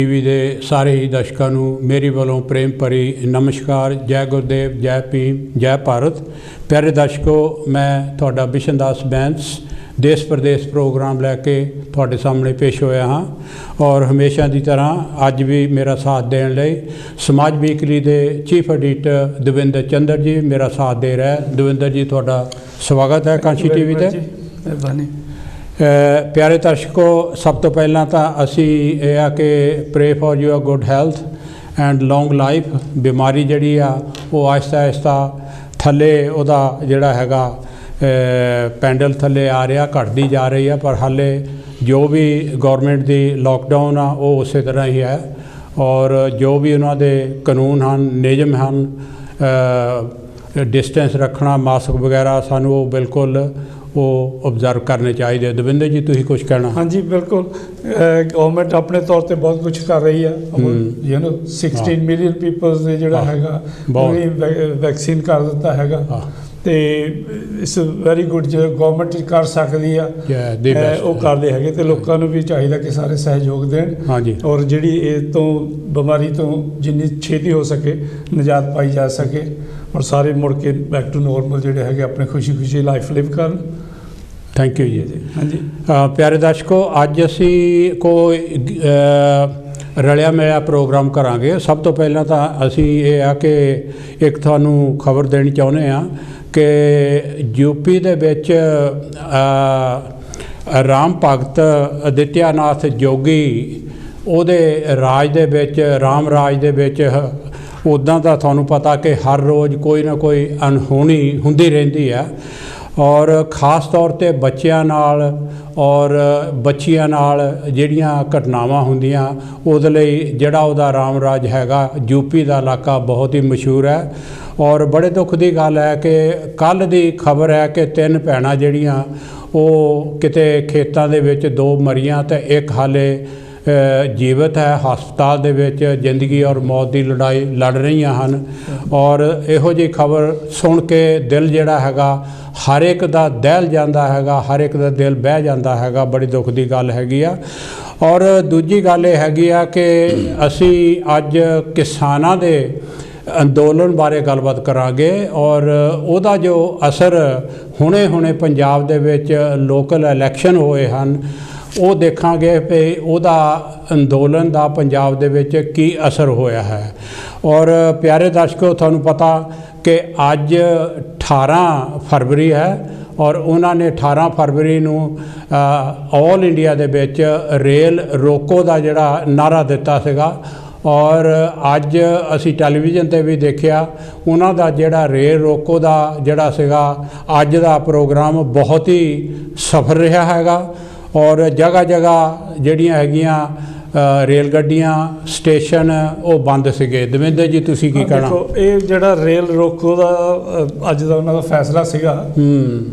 TV के सारे ही दर्शकों को मेरी वालों प्रेम भरी नमस्कार। जय गुरुदेव, जय भीम, जय भारत। प्यारे दर्शकों, मैं थोड़ा बिशन दास बैंस देश प्रदेश प्रोग्राम लैके थोड़े सामने पेश होया हाँ और हमेशा की तरह अज भी मेरा साथ देने लई समाज वीकली के चीफ एडिटर दविंदर चंद्र जी मेरा साथ दे रहा है। दविंदर जी, थोड़ा स्वागत है कांशी टीवी ते। मेहरबानी। प्यारे दर्शकों, सब तो पहला तो असी यह कि pray for your good health and long life. बीमारी जिहड़ी आ वो आहिस्ता आहिस्ता थले उहदा जिहड़ा हैगा पैंडल थले आ रहा, घटती जा रही है, पर हाले जो भी गौरमेंट की लॉकडाउन आ वो उस तरह ही है और जो भी उन्होंने कानून हैं, नियम हैं, डिस्टेंस रखना, मास्क वगैरह सानू वो बिल्कुल वो ऑब्जर्व करने चाहिए। दविंदर जी, तुसीं कुछ कहना? हाँ जी, बिल्कुल। गवर्नमेंट अपने तौर पर बहुत कुछ कर रही है। 16 मिलियन पीपल्स ने जिहड़ा हैगा वैक्सीन कर दिता हैगा तो इट्स वैरी गुड। जो गवर्नमेंट कर सकती है वो करते हैं तो लोगों को भी चाहिए कि सारे सहयोग देन। हाँ जी। और जिहड़ी इस तो बीमारी तो जिन्नी छेती हो सके निजात पाई जा सके और सारे मुड़ के बैक टू नॉर्मल जिहड़े है अपने खुशी खुशी लाइफ लिव कर। थैंक यू जी। हाँ जी। प्यारे दर्शकों, अज असी कोई रलिया मिलिया प्रोग्राम करांगे। सब तो पहला तो असी ये आ कि एक थानू खबर देनी चाहुंदे आ कि यूपी दे विच राम भगत आदित्यनाथ जोगी उहदे राज दे विच, राम राज दे विच उदां दा थानू पता कि हर रोज़ कोई ना कोई अनहोनी हुंदी रहिंदी है और ख़ास तौर ते बच्चियां नाल और बच्चियां नाल जिहड़ियां घटनावां हुंदियां उहदे लई जिहड़ा उहदा राम राज हैगा यूपी दा इलाका बहुत ही मशहूर है। और बड़े दुख की गल है कि कल दी खबर है कि 3 भैणां जिहड़ियां वो किते खेतां दे विच 2 मरियां ते एक हाले जीवित है, हस्पताल दे विच जिंदगी और मौत की लड़ाई लड़ रही हैं। और इहो जी खबर सुन के दिल जिहड़ा हैगा हर एक दा दहल जांदा हैगा, हर एक दा दिल बह जांदा हैगा। बड़ी दुख की गल हैगी आ। और दूजी गल ये हैगी आ कि असी अज किसानां दे अंदोलन बारे गलबात करांगे और उहदा जो असर हुणे हुणे पंजाब दे विच लोकल इलैक्शन होए हन वो देखांगे कि उहदा अंदोलन दा पंजाब दे विच की असर होया है। और प्यारे दर्शकों, तुहानू पता कि अज 18 फरवरी है और उन्होंने 18 फरवरी नू ऑल इंडिया दे विच रेल रोको दा जिहड़ा नारा दिता सीगा और अज असी टैलीविजन ते भी देखिया उन्हां दा जिहड़ा रेल रोको दा जिहड़ा सीगा अज दा प्रोग्राम बहुत ही सफल रहा हैगा और जगह जगह जिहड़ियां हैगियां रेल गड्डियां स्टेशन वो बंद सीगे। दविंदर जी, तुसीं की कहना? देखो, ये जिहड़ा रेल रोको दा अज दा उन्हां दा फैसला सीगा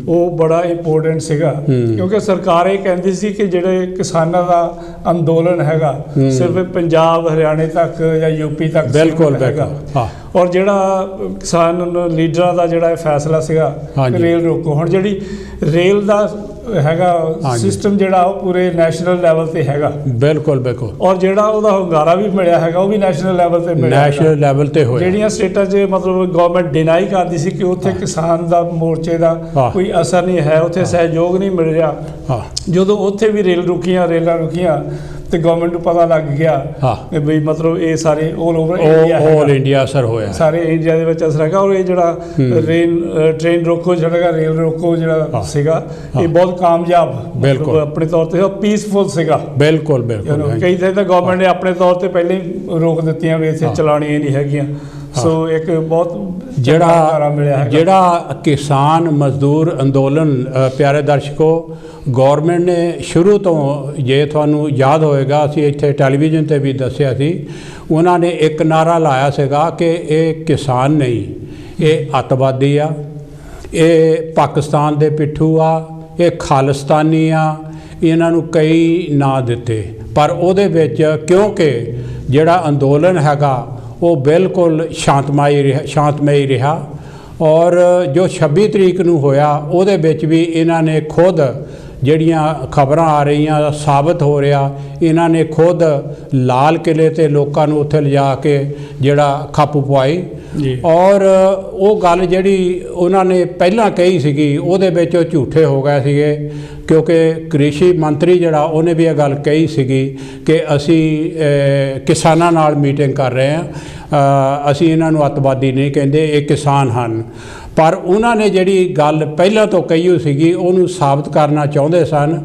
वो बड़ा इंपोर्टेंट सीगा क्योंकि सरकार ये कहंदी सी कि जिहड़े किसानां दा अंदोलन हैगा सिर्फ पंजाब हरियाणे तक या यूपी तक बिल्कुल हैगा। और जिहड़ा किसान लीडरां दा जिहड़ा फैसला सीगा रेल रोको, हुण जिहड़ी रेल दा हैगा सिस्टम जिहड़ा वो पूरे नैशनल लैवल ते हैगा। बिल्कुल बिल्कुल। और जिहड़ा उहदा hungaरा भी मिलिया हैगा वो भी नैशनल लैवल ते मिलिया। नैशनल लैवल ते होया। जिहड़ियां स्टेटां 'च मतलब गवर्नमेंट डिनाई करदी सी कि उत्थे किसान दा मोर्चे दा कोई असर नहीं है, उत्थे सहयोग नहीं मिल रहा। जदों उत्थे भी रेल रुकियां, रेलां रुकियां तो गवर्नमेंट को पता लग गया कि बई मतलब ये सारे ऑल इंडिया असर होया, सारे इंडिया दे विच असर हैगा। और ये जिहड़ा ट्रेन रोको जिहड़ा रेल रोको जिहड़ा सीगा ये बहुत कामयाब बिल्कुल अपने तौर ते पीसफुल सीगा। बिल्कुल बिल्कुल। कई थे तो गवर्नमेंट ने अपने तौर पर पहले ही रोक दित्तियां भी इत्थे चलाणियां नहीं हैगियां। सो एक बहुत जिहड़ा किसान मजदूर अंदोलन, प्यारे दर्शकों, गौरमेंट ने शुरू तो जे तुहानू याद होएगा असी इत्थे टैलीविजन ते भी दस्सिया सी, उन्होंने एक नारा लाया सीगा कि ये किसान नहीं, ये अतवादी आ, ये पाकिस्तान दे पिट्ठू आ, ये खालिस्तानी आ, इन्हां नू कई ना दिते। पर उहदे विच क्योंकि जिहड़ा अंदोलन हैगा वो बिल्कुल शांतमई रहा और जो 26 तरीक नू होया उहदे विच भी इन्हां ने खुद ਜਿਹੜੀਆਂ ਖਬਰਾਂ ਆ ਰਹੀਆਂ ਸਾਬਤ ਹੋ ਰਿਹਾ, ਇਹਨਾਂ ਨੇ ਖੁਦ ਲਾਲ ਕਿਲੇ ਤੇ ਲੋਕਾਂ ਨੂੰ ਉੱਥੇ ਲਿਜਾ ਕੇ ਜਿਹੜਾ ਖੱਪ ਪਵਾਈ ਔਰ ਉਹ ਗੱਲ ਜਿਹੜੀ ਉਹਨਾਂ ਨੇ ਪਹਿਲਾਂ ਕਹੀ ਸੀਗੀ ਉਹਦੇ ਵਿੱਚ ਉਹ ਝੂਠੇ ਹੋ ਗਏ ਸੀਗੇ, ਕਿਉਂਕਿ ਕ੍ਰਿਸ਼ੀ ਮੰਤਰੀ ਜਿਹੜਾ ਉਹਨੇ ਵੀ ਇਹ ਗੱਲ ਕਹੀ ਸੀਗੀ ਕਿ ਅਸੀਂ ਕਿਸਾਨਾਂ ਨਾਲ ਮੀਟਿੰਗ ਕਰ ਰਹੇ ਹਾਂ, ਅਸੀਂ ਇਹਨਾਂ ਨੂੰ ਅੱਤਵਾਦੀ ਨਹੀਂ ਕਹਿੰਦੇ, ਇਹ ਕਿਸਾਨ ਹਨ। ਪਰ ਉਹਨਾਂ ਨੇ ਜਿਹੜੀ ਗੱਲ ਪਹਿਲਾਂ ਤੋਂ ਕਹੀ ਹੋਈ ਸੀਗੀ ਉਹਨੂੰ ਸਾਬਤ ਕਰਨਾ ਚਾਹੁੰਦੇ ਸਨ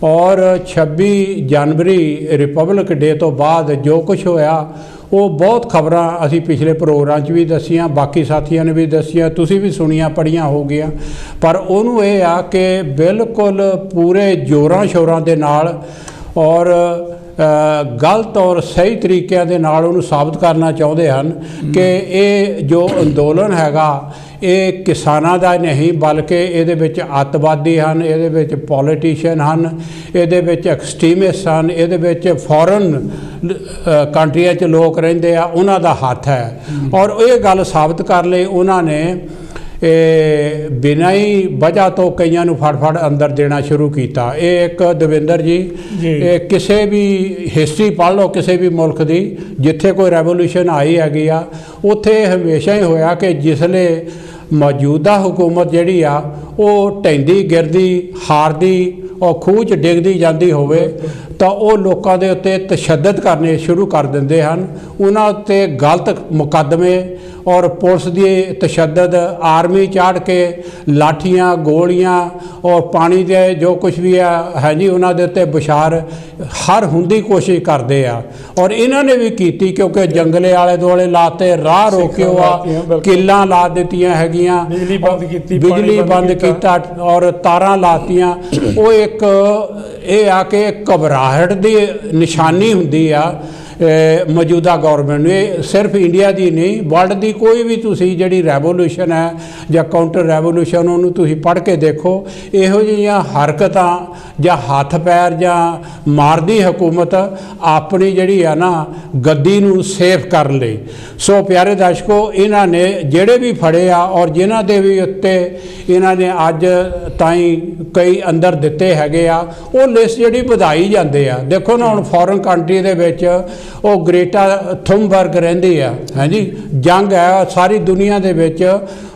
ਔਰ 26 ਜਨਵਰੀ ਰਿਪਬਲਿਕ ਡੇ ਤੋਂ ਬਾਅਦ ਜੋ ਕੁਝ ਹੋਇਆ ਉਹ ਬਹੁਤ ਖਬਰਾਂ ਅਸੀਂ ਪਿਛਲੇ ਪ੍ਰੋਗਰਾਮ 'ਚ ਵੀ ਦੱਸੀਆਂ, ਬਾਕੀ ਸਾਥੀਆਂ ਨੇ ਵੀ ਦੱਸੀਆਂ, ਤੁਸੀਂ ਵੀ ਸੁਣੀਆਂ ਪੜ੍ਹੀਆਂ ਹੋ ਗਈਆਂ। ਪਰ ਉਹਨੂੰ ਇਹ ਆ ਕਿ ਬਿਲਕੁਲ ਪੂਰੇ ਜ਼ੋਰਾਂ ਸ਼ੋਰਾਂ ਦੇ ਨਾਲ ਔਰ ਗਲਤ ਔਰ ਸਹੀ ਤਰੀਕਿਆਂ ਦੇ ਨਾਲ ਉਹਨੂੰ ਸਾਬਤ ਕਰਨਾ ਚਾਹੁੰਦੇ ਹਨ ਕਿ ਇਹ ਜੋ ਅੰਦੋਲਨ ਹੈਗਾ ਇਹ ਕਿਸਾਨਾਂ ਦਾ ਨਹੀਂ, ਬਲਕਿ ਇਹਦੇ ਵਿੱਚ ਅੱਤਵਾਦੀ ਹਨ, ਇਹਦੇ ਵਿੱਚ ਪੋਲੀਟੀਸ਼ੀਅਨ ਹਨ, ਇਹਦੇ ਵਿੱਚ ਐਕਸਟ੍ਰੀਮਿਸਟ ਹਨ, ਇਹਦੇ ਵਿੱਚ ਫੋਰਨ ਕੰਟਰੀਆਂ 'ਚ ਲੋਕ ਰਹਿੰਦੇ ਆ, ਉਹਨਾਂ ਦਾ ਹੱਥ ਹੈ। ਔਰ ਇਹ ਗੱਲ ਸਾਬਤ ਕਰ ਲਈ ਉਹਨਾਂ ਨੇ ਬਿਨਾਂ ਹੀ ਵਜ੍ਹਾ ਤੋਂ ਕਈਆਂ ਨੂੰ ਫੜ ਅੰਦਰ ਦੇਣਾ ਸ਼ੁਰੂ ਕੀਤਾ। ਇਹ ਇੱਕ ਦਵਿੰਦਰ ਜੀ ਇਹ ਕਿਸੇ ਵੀ ਹਿਸਟਰੀ ਪੜ੍ਹ ਲਓ ਕਿਸੇ ਵੀ ਮੁਲਕ ਦੀ, ਜਿੱਥੇ ਕੋਈ ਰੈਵੋਲੂਸ਼ਨ ਆਈ ਹੈਗੀ ਆ ਉੱਥੇ ਹਮੇਸ਼ਾ ਹੀ ਹੋਇਆ ਕਿ ਜਿਸਲੇ ਮੌਜੂਦਾ ਹੁਕੂਮਤ ਜਿਹੜੀ ਆ ਉਹ ਢਹਿੰਦੀ ਗਿਰਦੀ ਹਾਰਦੀ ਔਰ ਖੂਹ 'ਚ ਡਿੱਗਦੀ ਜਾਂਦੀ ਹੋਵੇ ਤਾਂ ਉਹ ਲੋਕਾਂ ਦੇ ਉੱਤੇ ਤਸ਼ੱਦਦ ਕਰਨੇ ਸ਼ੁਰੂ ਕਰ ਦਿੰਦੇ ਹਨ, ਉਹਨਾਂ ਉੱਤੇ ਗਲਤ ਮੁਕੱਦਮੇ ਔਰ ਪੁਲਿਸ ਦੀ ਤਸ਼ੱਦਦ, ਆਰਮੀ ਚਾੜ ਕੇ ਲਾਠੀਆਂ ਗੋਲੀਆਂ ਔਰ ਪਾਣੀ ਦੇ ਜੋ ਕੁਝ ਵੀ ਹੈ ਜੀ ਉਹਨਾਂ ਦੇ ਉੱਤੇ ਵਿਚਾਰ ਹਰ ਹੁੰਦੀ ਕੋਸ਼ਿਸ਼ ਕਰਦੇ ਆ। ਔਰ ਇਹਨਾਂ ਨੇ ਵੀ ਕੀਤੀ ਕਿਉਂਕਿ ਜੰਗਲੇ ਆਲੇ ਦੁਆਲੇ ਲਾਤੇ, ਰਾਹ ਰੋਕਿਓ ਆ, ਕਿੱਲਾਂ ਲਾ ਦਿੱਤੀਆਂ ਹੈਗੀਆਂ, ਬਿਜਲੀ ਬੰਦ ਕੀਤਾ ਔਰ ਤਾਰਾਂ ਲਾਤੀਆਂ। ਉਹ ਇੱਕ ਇਹ ਆ ਕਿ ਘਬਰਾਹਟ ਦੀ ਨਿਸ਼ਾਨੀ ਹੁੰਦੀ ਆ ਮੌਜੂਦਾ ਗੌਰਮੈਂਟ ਨੂੰ। ਇਹ ਸਿਰਫ ਇੰਡੀਆ ਦੀ ਨਹੀਂ, ਵਰਲਡ ਦੀ ਕੋਈ ਵੀ ਤੁਸੀਂ ਜਿਹੜੀ ਰੈਵੋਲੂਸ਼ਨ ਹੈ ਜਾਂ ਕਾਊਂਟਰ ਰੈਵੋਲੂਸ਼ਨ ਉਹਨੂੰ ਤੁਸੀਂ ਪੜ੍ਹ ਕੇ ਦੇਖੋ, ਇਹੋ ਜਿਹੀਆਂ ਹਰਕਤਾਂ ਜਾਂ ਹੱਥ ਪੈਰ ਜਾਂ ਮਾਰਦੀ ਹਕੂਮਤ ਆਪਣੀ ਜਿਹੜੀ ਆ ਨਾ ਗੱਦੀ ਨੂੰ ਸੇਫ ਕਰਨ ਲਈ। ਸੋ ਪਿਆਰੇ ਦਰਸ਼ਕੋ, ਇਹਨਾਂ ਨੇ ਜਿਹੜੇ ਵੀ ਫੜੇ ਆ ਔਰ ਜਿਨ੍ਹਾਂ ਦੇ ਵੀ ਉੱਤੇ ਇਹਨਾਂ ਨੇ ਅੱਜ ਤਾਈਂ ਕਈ ਅੰਦਰ ਦਿੱਤੇ ਹੈਗੇ ਆ ਉਹ ਲਿਸਟ ਜਿਹੜੀ ਵਧਾਈ ਜਾਂਦੇ ਆ। ਦੇਖੋ ਨਾ ਹੁਣ ਫੋਰਨ ਕੰਟਰੀ ਦੇ ਵਿੱਚ ਉਹ ਗ੍ਰੇਟਾ ਥੁੰਬਰਗ ਰਹਿੰਦੀ ਆ, ਹਾਂਜੀ ਜੰਗ ਹੈ ਸਾਰੀ ਦੁਨੀਆ ਦੇ ਵਿੱਚ।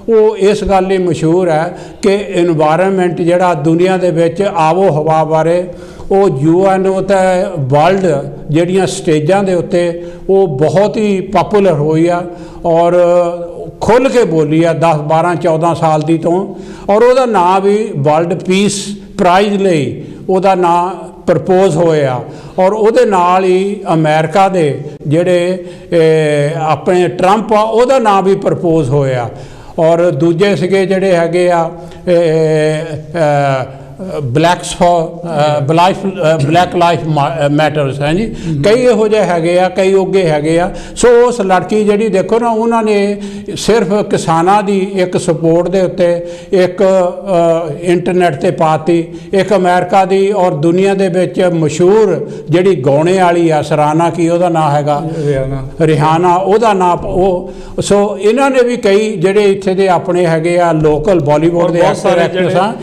ਉਹ ਇਸ ਗੱਲ ਲਈ ਮਸ਼ਹੂਰ ਹੈ ਕਿ ਇਨਵਾਇਰਨਮੈਂਟ ਜਿਹੜਾ ਦੁਨੀਆ ਦੇ ਵਿੱਚ ਆਬੋ ਹਵਾ ਬਾਰੇ ਉਹ UN ਅਤੇ ਵਰਲਡ ਜਿਹੜੀਆਂ ਸਟੇਜਾਂ ਦੇ ਉੱਤੇ ਉਹ ਬਹੁਤ ਹੀ ਪਾਪੂਲਰ ਹੋਈ ਆ ਔਰ ਖੁੱਲ੍ਹ ਕੇ ਬੋਲੀ ਆ 10 12 14 ਸਾਲ ਦੀ ਤੋਂ। ਔਰ ਉਹਦਾ ਨਾਂ ਵੀ ਵਰਲਡ ਪੀਸ ਪ੍ਰਾਈਜ਼ ਲਈ ਉਹਦਾ ਨਾਂ ਪ੍ਰਪੋਜ਼ ਹੋਇਆ ਔਰ ਉਹਦੇ ਨਾਲ ਹੀ ਅਮਰੀਕਾ ਦੇ ਜਿਹੜੇ ਆਪਣੇ ਟਰੰਪ ਆ ਉਹਦਾ ਨਾਂ ਵੀ ਪ੍ਰਪੋਜ਼ ਹੋਇਆ ਔਰ ਦੂਜੇ ਸੀਗੇ ਜਿਹੜੇ ਹੈਗੇ ਆ ਬਲੈਕ ਲਾਈਫ ਮੈਟਰਸ ਹੈ ਜੀ, ਕਈ ਇਹੋ ਜਿਹੇ ਹੈਗੇ ਆ, ਕਈ ਉੱਗੇ ਹੈਗੇ ਆ। ਸੋ ਉਸ ਲੜਕੀ ਜਿਹੜੀ ਦੇਖੋ ਨਾ ਉਹਨਾਂ ਨੇ ਸਿਰਫ ਕਿਸਾਨਾਂ ਦੀ ਇੱਕ ਸਪੋਰਟ ਦੇ ਉੱਤੇ ਇੱਕ ਇੰਟਰਨੈਟ 'ਤੇ ਪਾਤੀ, ਇੱਕ ਅਮਰੀਕਾ ਦੀ ਔਰ ਦੁਨੀਆ ਦੇ ਵਿੱਚ ਮਸ਼ਹੂਰ ਜਿਹੜੀ ਗਾਉਣੇ ਵਾਲੀ ਆ ਸਰਾਨਾ ਕੀ ਉਹਦਾ ਨਾਂ ਹੈਗਾ ਰਿਹਾਨਾ, ਉਹਦਾ ਨਾਂ ਉਹ। ਸੋ ਇਹਨਾਂ ਨੇ ਵੀ ਕਈ ਜਿਹੜੇ ਇੱਥੇ ਦੇ ਆਪਣੇ ਹੈਗੇ ਆ ਲੋਕਲ ਬਾਲੀਵੁੱਡ ਦੇ ਐਕਟਰ ਐਕਟਰਸ ਆ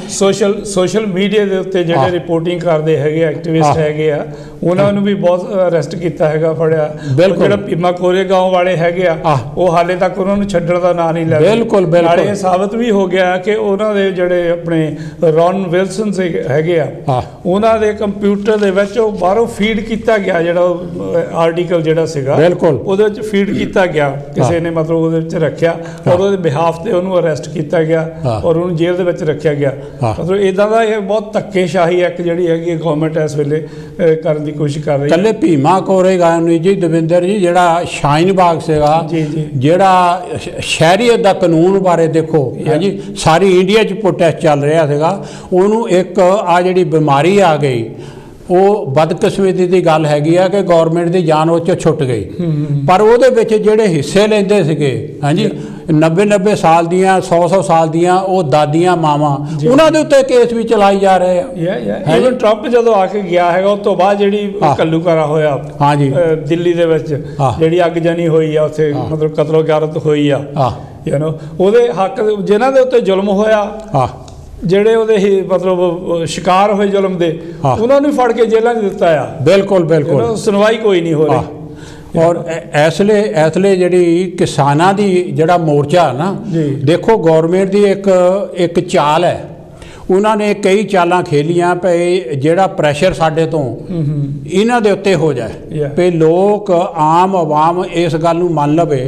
ਸੋਸ਼ਲ ਮੀਡੀਆ ਦੇ ਉੱਤੇ ਜਿਹੜੇ ਰਿਪੋਰਟਿੰਗ ਕਰਦੇ ਹੈਗੇ ਐਕਟਿਵਿਸਟ ਹੈਗੇ ਆ ਉਹਨਾਂ ਨੂੰ ਵੀ ਬਹੁਤ ਅਰੈਸਟ ਕੀਤਾ ਹੈਗਾ, ਫੜਿਆ। ਜਿਹੜਾ ਭੀਮਾ ਕੋਰੇਗਾਂਵ ਵਾਲੇ ਹੈਗੇ ਆ ਉਹ ਹਾਲੇ ਤੱਕ ਉਹਨਾਂ ਨੂੰ ਛੱਡਣ ਦਾ ਨਾਂ ਨਹੀਂ ਲੈ ਰਹੇ। ਬਿਲਕੁਲ ਨਾਲੇ ਇਹ ਸਾਬਤ ਵੀ ਹੋ ਗਿਆ ਕਿ ਉਹਨਾਂ ਦੇ ਜਿਹੜੇ ਆਪਣੇ ਰੌਨ ਵਿਲਸਨ ਹੈਗੇ ਆ ਉਹਨਾਂ ਦੇ ਕੰਪਿਊਟਰ ਦੇ ਵਿੱਚ ਉਹ ਬਾਹਰੋਂ ਫੀਡ ਕੀਤਾ ਗਿਆ ਜਿਹੜਾ ਆਰਟੀਕਲ ਜਿਹੜਾ ਸੀਗਾ ਉਹਦੇ ਵਿੱਚ ਫੀਡ ਕੀਤਾ ਗਿਆ, ਕਿਸੇ ਨੇ ਮਤਲਬ ਉਹਦੇ ਵਿੱਚ ਰੱਖਿਆ ਔਰ ਉਹਦੇ ਬਿਹਾਫ ਤੇ ਉਹਨੂੰ ਅਰੈਸਟ ਕੀਤਾ ਗਿਆ ਔਰ ਉਹਨੂੰ ਜੇਲ੍ਹ ਦੇ ਵਿੱਚ ਰੱਖਿਆ ਗਿਆ। ਮਤਲਬ ਇੱਦਾਂ ਦਾ ਇਹ ਬਹੁਤ ਧੱਕੇਸ਼ਾਹੀ ਇੱਕ ਜਿਹੜੀ ਹੈਗੀ ਗੌਰਮੈਂਟ ਇਸ ਵੇਲੇ ਕਰਨ ਦੀ ਕੋਸ਼ਿਸ਼ ਕਰ ਰਹੀ ਹੈ। ਕੱਲੇ ਭੀਮਾ ਕੋਰੇਗਾਂਵ ਨੂੰ ਜੀ ਦਵਿੰਦਰ ਜੀ ਜਿਹੜਾ ਸ਼ਾਹੀਨ ਬਾਗ ਸੀਗਾ ਜਿਹੜਾ ਸ਼ਹਿਰੀਅਤ ਦਾ ਕਾਨੂੰਨ ਬਾਰੇ ਦੇਖੋ ਹਾਂਜੀ ਸਾਰੀ ਇੰਡੀਆ 'ਚ ਪ੍ਰੋਟੈਸਟ ਚੱਲ ਰਿਹਾ ਸੀਗਾ, ਉਹਨੂੰ ਇੱਕ ਆ ਜਿਹੜੀ ਬਿਮਾਰੀ ਆ ਗਈ ਉਹ ਬਦਕਿਸਮਤੀ ਦੀ ਗੱਲ ਹੈਗੀ ਆ ਕਿ ਗੌਰਮੈਂਟ ਦੀ ਜਾਨ ਉਹ 'ਚੋਂ ਛੁੱਟ ਗਈ। ਪਰ ਉਹਦੇ ਵਿੱਚ ਜਿਹੜੇ ਹਿੱਸੇ ਲੈਂਦੇ ਸੀਗੇ ਹਾਂਜੀ 90 ਸਾਲ ਦੀਆਂ 100 ਸਾਲ ਦੀਆਂ ਉਹ ਦਾਦੀਆਂ ਮਾਵਾਂ ਉਹਨਾਂ ਦੇ ਉੱਤੇ ਕੇਸ ਵੀ ਚਲਾਈ ਜਾ ਰਹੇ ਆ। ਇਵਨ ਟਰੰਪ ਜਦੋਂ ਆ ਕੇ ਗਿਆ ਹੈਗਾ ਉਸ ਤੋਂ ਬਾਅਦ ਜਿਹੜੀ ਘੱਲੂਘਾਰਾ ਹੋਇਆ ਹਾਂਜੀ ਦਿੱਲੀ ਦੇ ਵਿੱਚ ਜਿਹੜੀ ਅੱਗਜਨੀ ਹੋਈ ਆ ਉੱਥੇ ਮਤਲਬ ਕਤਲੋ ਗਾਰਤ ਹੋਈ ਆ ਉਹਦੇ ਹੱਕ ਜਿਨ੍ਹਾਂ ਦੇ ਉੱਤੇ ਜ਼ੁਲਮ ਹੋਇਆ ਜਿਹੜੇ ਉਹਦੇ ਹੀ ਮਤਲਬ ਸ਼ਿਕਾਰ ਹੋਏ ਜ਼ੁਲਮ ਦੇ, ਉਹਨਾਂ ਨੂੰ ਫੜ ਕੇ ਜੇਲ੍ਹਾਂ 'ਚ ਦਿੱਤਾ ਆ। ਬਿਲਕੁਲ ਬਿਲकुल, ਸੁਣਵਾਈ ਕੋਈ ਨਹੀਂ ਹੋ ਰਹੀ। ਔਰ ਇਸ ਲਈ ਜਿਹੜੀ ਕਿਸਾਨਾਂ ਦੀ ਜਿਹੜਾ ਮੋਰਚਾ ਨਾ, ਦੇਖੋ ਗੌਰਮੈਂਟ ਦੀ ਇੱਕ ਚਾਲ ਹੈ, ਉਹਨਾਂ ਨੇ ਕਈ ਚਾਲਾਂ ਖੇਲੀਆਂ ਪਈ ਜਿਹੜਾ ਪ੍ਰੈਸ਼ਰ ਸਾਡੇ ਤੋਂ ਇਹਨਾਂ ਦੇ ਉੱਤੇ ਹੋ ਜਾਏ ਪਈ, ਲੋਕ ਆਮ ਆਵਾਮ ਇਸ ਗੱਲ ਨੂੰ ਮੰਨ ਲਵੇ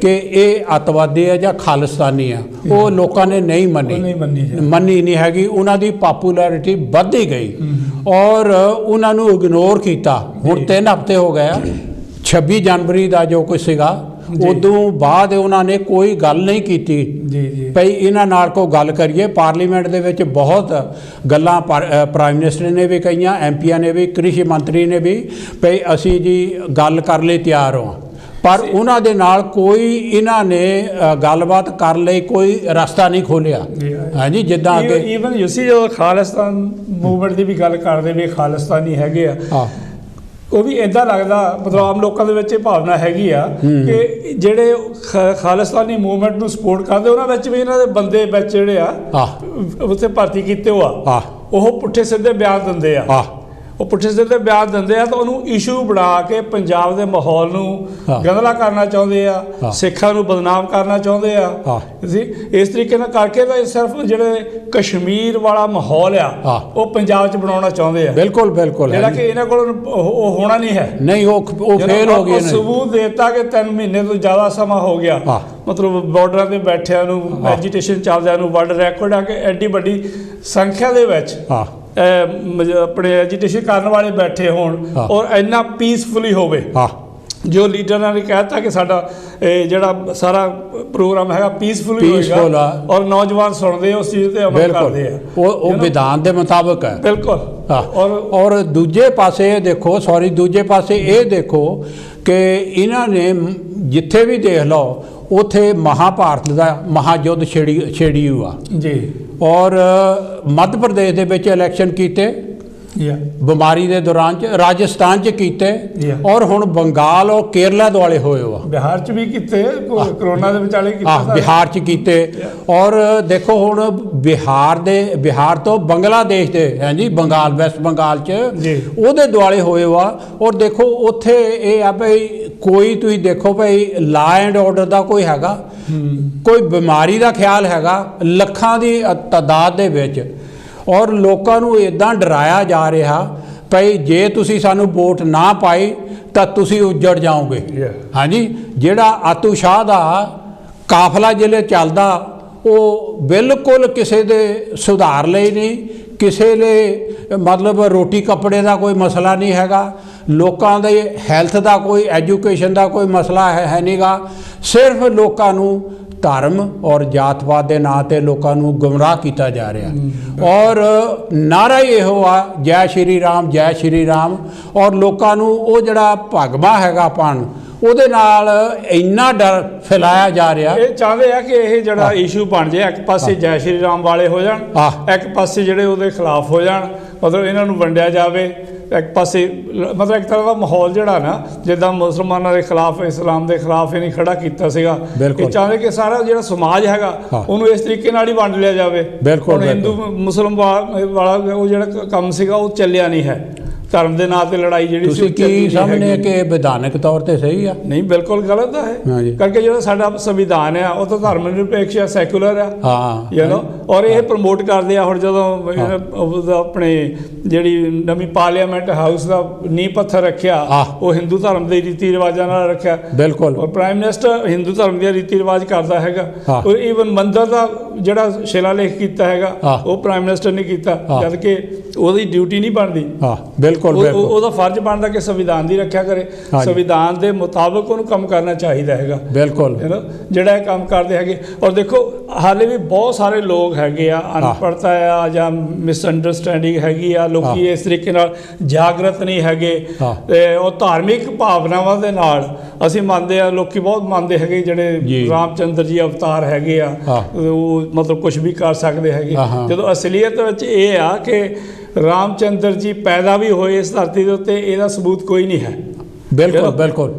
ਕਿ ਇਹ ਅੱਤਵਾਦੀ ਹੈ ਜਾਂ ਖਾਲਿਸਤਾਨੀ ਆ। ਉਹ ਲੋਕਾਂ ਨੇ ਨਹੀਂ ਮੰਨੀ ਨਹੀਂ ਹੈਗੀ। ਉਹਨਾਂ ਦੀ ਪਾਪੂਲੈਰਿਟੀ ਵੱਧਦੀ ਗਈ ਔਰ ਉਹਨਾਂ ਨੂੰ ਇਗਨੋਰ ਕੀਤਾ। ਹੁਣ 3 ਹਫ਼ਤੇ ਹੋ ਗਏ, 26 ਜਨਵਰੀ ਦਾ ਜੋ ਕੁਛ ਸੀਗਾ ਉਦੋਂ ਬਾਅਦ ਉਹਨਾਂ ਨੇ ਕੋਈ ਗੱਲ ਨਹੀਂ ਕੀਤੀ ਭਈ ਇਹਨਾਂ ਨਾਲ ਕੋਈ ਗੱਲ ਕਰੀਏ। ਪਾਰਲੀਮੈਂਟ ਦੇ ਵਿੱਚ ਬਹੁਤ ਗੱਲਾਂ ਪ੍ਰਾਈਮ ਮਿਨਿਸਟਰ ਨੇ ਵੀ ਕਹੀਆਂ, ਐਮਪੀਆਂ ਨੇ ਵੀ, ਕ੍ਰਿਸ਼ੀ ਮੰਤਰੀ ਨੇ ਵੀ, ਭਈ ਅਸੀਂ ਜੀ ਗੱਲ ਕਰਨ ਲਈ ਤਿਆਰ ਹਾਂ, ਪਰ ਉਹਨਾਂ ਦੇ ਨਾਲ ਕੋਈ ਇਹਨਾਂ ਨੇ ਗੱਲਬਾਤ ਕਰਨ ਲਈ ਕੋਈ ਰਸਤਾ ਨਹੀਂ ਖੋਲ੍ਹਿਆ। ਹਾਂਜੀ, ਜਿੱਦਾਂ ਕਿ ਈਵਨ ਯੂ ਸੀ ਜਦੋਂ ਖਾਲਿਸਤਾਨ ਮੂਵਮੈਂਟ ਦੀ ਵੀ ਗੱਲ ਕਰਦੇ ਵੀ ਖਾਲਿਸਤਾਨੀ ਹੈਗੇ ਆ, ਉਹ ਵੀ ਇੱਦਾਂ ਲੱਗਦਾ, ਮਤਲਬ ਆਮ ਲੋਕਾਂ ਦੇ ਵਿੱਚ ਇਹ ਭਾਵਨਾ ਹੈਗੀ ਆ ਕਿ ਜਿਹੜੇ ਖਾਲਿਸਤਾਨੀ ਮੂਵਮੈਂਟ ਨੂੰ ਸਪੋਰਟ ਕਰਦੇ ਉਹਨਾਂ ਵਿੱਚ ਵੀ ਇਹਨਾਂ ਦੇ ਬੰਦੇ ਵਿੱਚ ਜਿਹੜੇ ਆ ਉੱਥੇ ਭਰਤੀ ਕੀਤੇ ਉਹ ਪੁੱਠੇ ਸਿੱਧੇ ਬਿਆਨ ਦਿੰਦੇ ਆ। ਉਹ ਪੁੱਠੇ ਸਿੱਧੇ ਬਿਆਨ ਦਿੰਦੇ ਆ ਤਾਂ ਉਹਨੂੰ ਇਸ਼ੂ ਬਣਾ ਕੇ ਪੰਜਾਬ ਦੇ ਮਾਹੌਲ ਨੂੰ ਗੰਦਲਾ ਕਰਨਾ ਚਾਹੁੰਦੇ ਆ, ਸਿੱਖਾਂ ਨੂੰ ਬਦਨਾਮ ਕਰਨਾ ਚਾਹੁੰਦੇ ਆ। ਇਸ ਤਰੀਕੇ ਨਾਲ ਕਰਕੇ ਤਾਂ ਸਿਰਫ ਜਿਹੜੇ ਕਸ਼ਮੀਰ ਵਾਲਾ ਮਾਹੌਲ ਆ ਉਹ ਪੰਜਾਬ 'ਚ ਬਣਾਉਣਾ ਚਾਹੁੰਦੇ ਆ। ਬਿਲਕੁਲ ਬਿਲਕੁਲ, ਜਿਹੜਾ ਕਿ ਇਹਨਾਂ ਕੋਲ ਉਹ ਹੋਣਾ ਨਹੀਂ ਹੈ। ਨਹੀਂ, ਉਹ ਫੇਲ ਹੋ ਗਏ ਨੇ। ਸਬੂਤ ਦੇਤਾ ਕਿ 3 ਮਹੀਨੇ ਤੋਂ ਜ਼ਿਆਦਾ ਸਮਾਂ ਹੋ ਗਿਆ, ਮਤਲਬ ਬਾਰਡਰਾਂ 'ਤੇ ਬੈਠਿਆਂ ਨੂੰ, ਐਜੀਟੇਸ਼ਨ ਚੱਲਦਿਆਂ ਨੂੰ, ਵਰਲਡ ਰੈਕੋਰਡ ਆ ਕਿ ਐਡੀ ਵੱਡੀ ਸੰਖਿਆ ਦੇ ਵਿੱਚ ਆਪਣੇ ਐਜੀਟੇਸ਼ਨ ਕਰਨ ਵਾਲੇ ਬੈਠੇ ਹੋਣ ਔਰ ਇੰਨਾ ਪੀਸਫੁਲੀ ਹੋਵੇ। ਜੋ ਲੀਡਰਾਂ ਨੇ ਕਹਿਤਾ ਕਿ ਸਾਡਾ ਜਿਹੜਾ ਸਾਰਾ ਪ੍ਰੋਗਰਾਮ ਹੈਗਾ ਪੀਸਫੁਲੀ ਹੋਏਗਾ ਔਰ ਨੌਜਵਾਨ ਸੁਣਦੇ ਉਸ ਚੀਜ਼ ਤੇ ਅਮਲ ਕਰਦੇ ਆ, ਉਹ ਵਿਧਾਨ ਦੇ ਮੁਤਾਬਕ ਹੈ। ਬਿਲਕੁਲ। ਔਰ ਦੂਜੇ ਪਾਸੇ ਦੂਜੇ ਪਾਸੇ ਇਹ ਦੇਖੋ ਕਿ ਇਹਨਾਂ ਨੇ ਜਿੱਥੇ ਵੀ ਦੇਖ ਲਓ ਉੱਥੇ ਮਹਾਭਾਰਤ ਦਾ ਮਹਾਯੁੱਧ ਛੇੜੀ ਹੋਆ ਜੀ। ਔਰ ਮੱਧ ਪ੍ਰਦੇਸ਼ ਦੇ ਵਿੱਚ ਇਲੈਕਸ਼ਨ ਕੀਤੇ ਬਿਮਾਰੀ ਦੇ ਦੌਰਾਨ 'ਚ, ਰਾਜਸਥਾਨ 'ਚ ਕੀਤੇ ਔਰ ਹੁਣ ਬੰਗਾਲ ਔਰ ਕੇਰਲਾ ਦੁਆਲੇ ਹੋਏ ਹੋ, ਬਿਹਾਰ 'ਚ ਵੀ ਕੀਤੇ, ਕਰੋਨਾ ਦੇ ਵਿਚਾਲੇ ਕੀਤੇ, ਬਿਹਾਰ 'ਚ ਕੀਤੇ। ਔਰ ਦੇਖੋ ਹੁਣ ਬਿਹਾਰ ਤੋਂ ਬੰਗਲਾਦੇਸ਼ ਦੇ ਹਾਂਜੀ ਬੰਗਾਲ, ਵੈਸਟ ਬੰਗਾਲ 'ਚ ਉਹਦੇ ਦੁਆਲੇ ਹੋਏ ਵਾ। ਔਰ ਦੇਖੋ ਉੱਥੇ ਇਹ ਆ ਭਈ ਕੋਈ ਤੁਸੀਂ ਦੇਖੋ ਭਈ ਲਾ ਐਂਡ ਆਰਡਰ ਦਾ ਕੋਈ ਹੈਗਾ, ਕੋਈ ਬਿਮਾਰੀ ਦਾ ਖਿਆਲ ਹੈਗਾ ਲੱਖਾਂ ਦੀ ਤਾਦਾਦ ਦੇ ਵਿੱਚ। ਔਰ ਲੋਕਾਂ ਨੂੰ ਇੱਦਾਂ ਡਰਾਇਆ ਜਾ ਰਿਹਾ ਭਈ ਜੇ ਤੁਸੀਂ ਸਾਨੂੰ ਵੋਟ ਨਾ ਪਾਈ ਤਾਂ ਤੁਸੀਂ ਉੱਜੜ ਜਾਓਗੇ। ਹਾਂਜੀ, ਜਿਹੜਾ ਆਤੂ ਸ਼ਾਹ ਦਾ ਕਾਫਲਾ ਜ਼ਿਲ੍ਹੇ ਚੱਲਦਾ ਉਹ ਬਿਲਕੁਲ ਕਿਸੇ ਦੇ ਸੁਧਾਰ ਲਈ ਨਹੀਂ, ਕਿਸੇ ਲਈ ਮਤਲਬ ਰੋਟੀ ਕੱਪੜੇ ਦਾ ਕੋਈ ਮਸਲਾ ਨਹੀਂ ਹੈਗਾ, ਲੋਕਾਂ ਦੇ ਹੈਲਥ ਦਾ ਕੋਈ, ਐਜੂਕੇਸ਼ਨ ਦਾ ਕੋਈ ਮਸਲਾ ਹੈ ਨਹੀਂਗਾ। ਸਿਰਫ ਲੋਕਾਂ ਨੂੰ ਧਰਮ ਔਰ ਜਾਤਵਾਦ ਦੇ ਨਾਂ 'ਤੇ ਲੋਕਾਂ ਨੂੰ ਗੁੰਮਰਾਹ ਕੀਤਾ ਜਾ ਰਿਹਾ। ਔਰ ਨਾਰਾ ਹੀ ਇਹੋ ਆ ਜੈ ਸ਼੍ਰੀ ਰਾਮ, ਜੈ ਸ਼੍ਰੀ ਰਾਮ। ਔਰ ਲੋਕਾਂ ਨੂੰ ਉਹ ਜਿਹੜਾ ਭਗਵਾ ਹੈਗਾ ਉਹਦੇ ਨਾਲ ਇੰਨਾ ਡਰ ਫੈਲਾਇਆ ਜਾ ਰਿਹਾ। ਇਹ ਚਾਹੁੰਦੇ ਆ ਕਿ ਇਹ ਜਿਹੜਾ ਇਸ਼ੂ ਬਣ ਜਾਏ, ਇੱਕ ਪਾਸੇ ਜੈ ਸ਼੍ਰੀ ਰਾਮ ਵਾਲੇ ਹੋ ਜਾਣ, ਇੱਕ ਪਾਸੇ ਜਿਹੜੇ ਉਹਦੇ ਖਿਲਾਫ ਹੋ ਜਾਣ, ਮਤਲਬ ਇਹਨਾਂ ਨੂੰ ਵੰਡਿਆ ਜਾਵੇ। ਇੱਕ ਪਾਸੇ ਮਤਲਬ ਇੱਕ ਤਰ੍ਹਾਂ ਦਾ ਮਾਹੌਲ ਜਿਹੜਾ ਨਾ ਜਿੱਦਾਂ ਮੁਸਲਮਾਨਾਂ ਦੇ ਖਿਲਾਫ, ਇਸਲਾਮ ਦੇ ਖਿਲਾਫ ਇਹਨੇ ਖੜਾ ਕੀਤਾ ਸੀਗਾ, ਇਹ ਚਾਹੁੰਦੇ ਕਿ ਸਾਰਾ ਜਿਹੜਾ ਸਮਾਜ ਹੈਗਾ ਉਹਨੂੰ ਇਸ ਤਰੀਕੇ ਨਾਲ ਹੀ ਵੰਡ ਲਿਆ ਜਾਵੇ। ਹੁਣ ਹਿੰਦੂ ਮੁਸਲਮਾਨ ਵਾਲਾ ਉਹ ਜਿਹੜਾ ਕੰਮ ਸੀਗਾ ਉਹ ਚੱਲਿਆ ਨਹੀਂ ਹੈ। ਧਰਮ ਦੇ ਨਾਂ ਤੇ ਲੜਾਈ ਜਿਹੜੀ ਤੁਸੀਂ ਕੀ ਸਮਝਦੇ ਕਿ ਵਿਧਾਨਕ ਤੌਰ ਤੇ ਸਹੀ ਆ? ਨਹੀਂ, ਬਿਲਕੁਲ ਗਲਤ ਹੈ, ਕਰਕੇ ਜਿਹੜਾ ਸਾਡਾ ਸੰਵਿਧਾਨ ਆ ਉਹ ਤਾਂ ਧਰਮ ਨਿਰਪੇਖ ਆ, ਸੈਕੂਲਰ ਆ, ਔਰ ਇਹ ਪ੍ਰਮੋਟ ਕਰਦੇ ਆ। ਹੁਣ ਜਦੋਂ ਆਪਣੇ ਜਿਹੜੀ ਨਵੀਂ ਪਾਰਲੀਮੈਂਟ ਹਾਊਸ ਦਾ ਨੀਂਹ ਪੱਥਰ ਰੱਖਿਆ ਉਹ ਹਿੰਦੂ ਧਰਮ ਦੇ ਰੀਤੀ ਰਿਵਾਜਾਂ ਨਾਲ ਰੱਖਿਆ। ਬਿਲਕੁਲ। ਔਰ ਪ੍ਰਾਈਮ ਮਿਨਿਸਟਰ ਹਿੰਦੂ ਧਰਮ ਦੇ ਰੀਤੀ ਰਿਵਾਜ ਕਰਦਾ ਹੈਗਾ। ਔਰ ਈਵਨ ਮੰਦਰ ਦਾ ਜਿਹੜਾ ਸ਼ਿਲਾਲੇਖ ਕੀਤਾ ਹੈਗਾ ਉਹ ਪ੍ਰਾਈਮ ਮਿਨਿਸਟਰ ਨੇ ਕੀਤਾ, ਜਦ ਕਿ ਉਹਦੀ ਡਿਊਟੀ ਨਹੀਂ ਬਣਦੀ। ਉਹਦਾ ਫਰਜ਼ ਬਣਦਾ ਕਿ ਸੰਵਿਧਾਨ ਦੀ ਰੱਖਿਆ ਕਰੇ, ਸੰਵਿਧਾਨ ਦੇ ਮੁਤਾਬਕ ਉਹਨੂੰ ਕੰਮ ਕਰਨਾ ਚਾਹੀਦਾ ਹੈਗਾ। ਬਿਲਕੁਲ, ਜਿਹੜਾ ਇਹ ਕੰਮ ਕਰਦੇ ਹੈਗੇ। ਔਰ ਦੇਖੋ ਹਾਲੇ ਵੀ ਬਹੁਤ ਸਾਰੇ ਲੋਕ ਹੈਗੇ ਆ, ਅਨਪੜ੍ਹਤਾ ਆ ਜਾਂ ਮਿਸਅੰਡਰਸਟੈਂਡਿੰਗ ਹੈਗੀ ਆ, ਲੋਕੀ ਇਸ ਤਰੀਕੇ ਨਾਲ ਜਾਗਰਤ ਨਹੀਂ ਹੈਗੇ। ਤੇ ਉਹ ਧਾਰਮਿਕ ਭਾਵਨਾਵਾਂ ਦੇ ਨਾਲ ਅਸੀਂ ਮੰਨਦੇ ਆ, ਲੋਕੀ ਬਹੁਤ ਮੰਨਦੇ ਹੈਗੇ ਜਿਹੜੇ ਰਾਮ ਚੰਦਰ ਜੀ ਅਵਤਾਰ ਹੈਗੇ ਆ, ਉਹ ਮਤਲਬ ਕੁਝ ਵੀ ਕਰ ਸਕਦੇ ਹੈਗੇ। ਜਦੋਂ ਅਸਲੀਅਤ ਵਿੱਚ ਇਹ ਆ ਕਿ ਰਾਮ ਚੰਦਰ ਜੀ ਪੈਦਾ ਵੀ ਹੋਏ ਇਸ ਧਰਤੀ ਦੇ ਉੱਤੇ, ਇਹਦਾ ਸਬੂਤ ਕੋਈ ਨਹੀਂ ਹੈ। ਬਿਲਕੁਲ ਬਿਲਕੁਲ।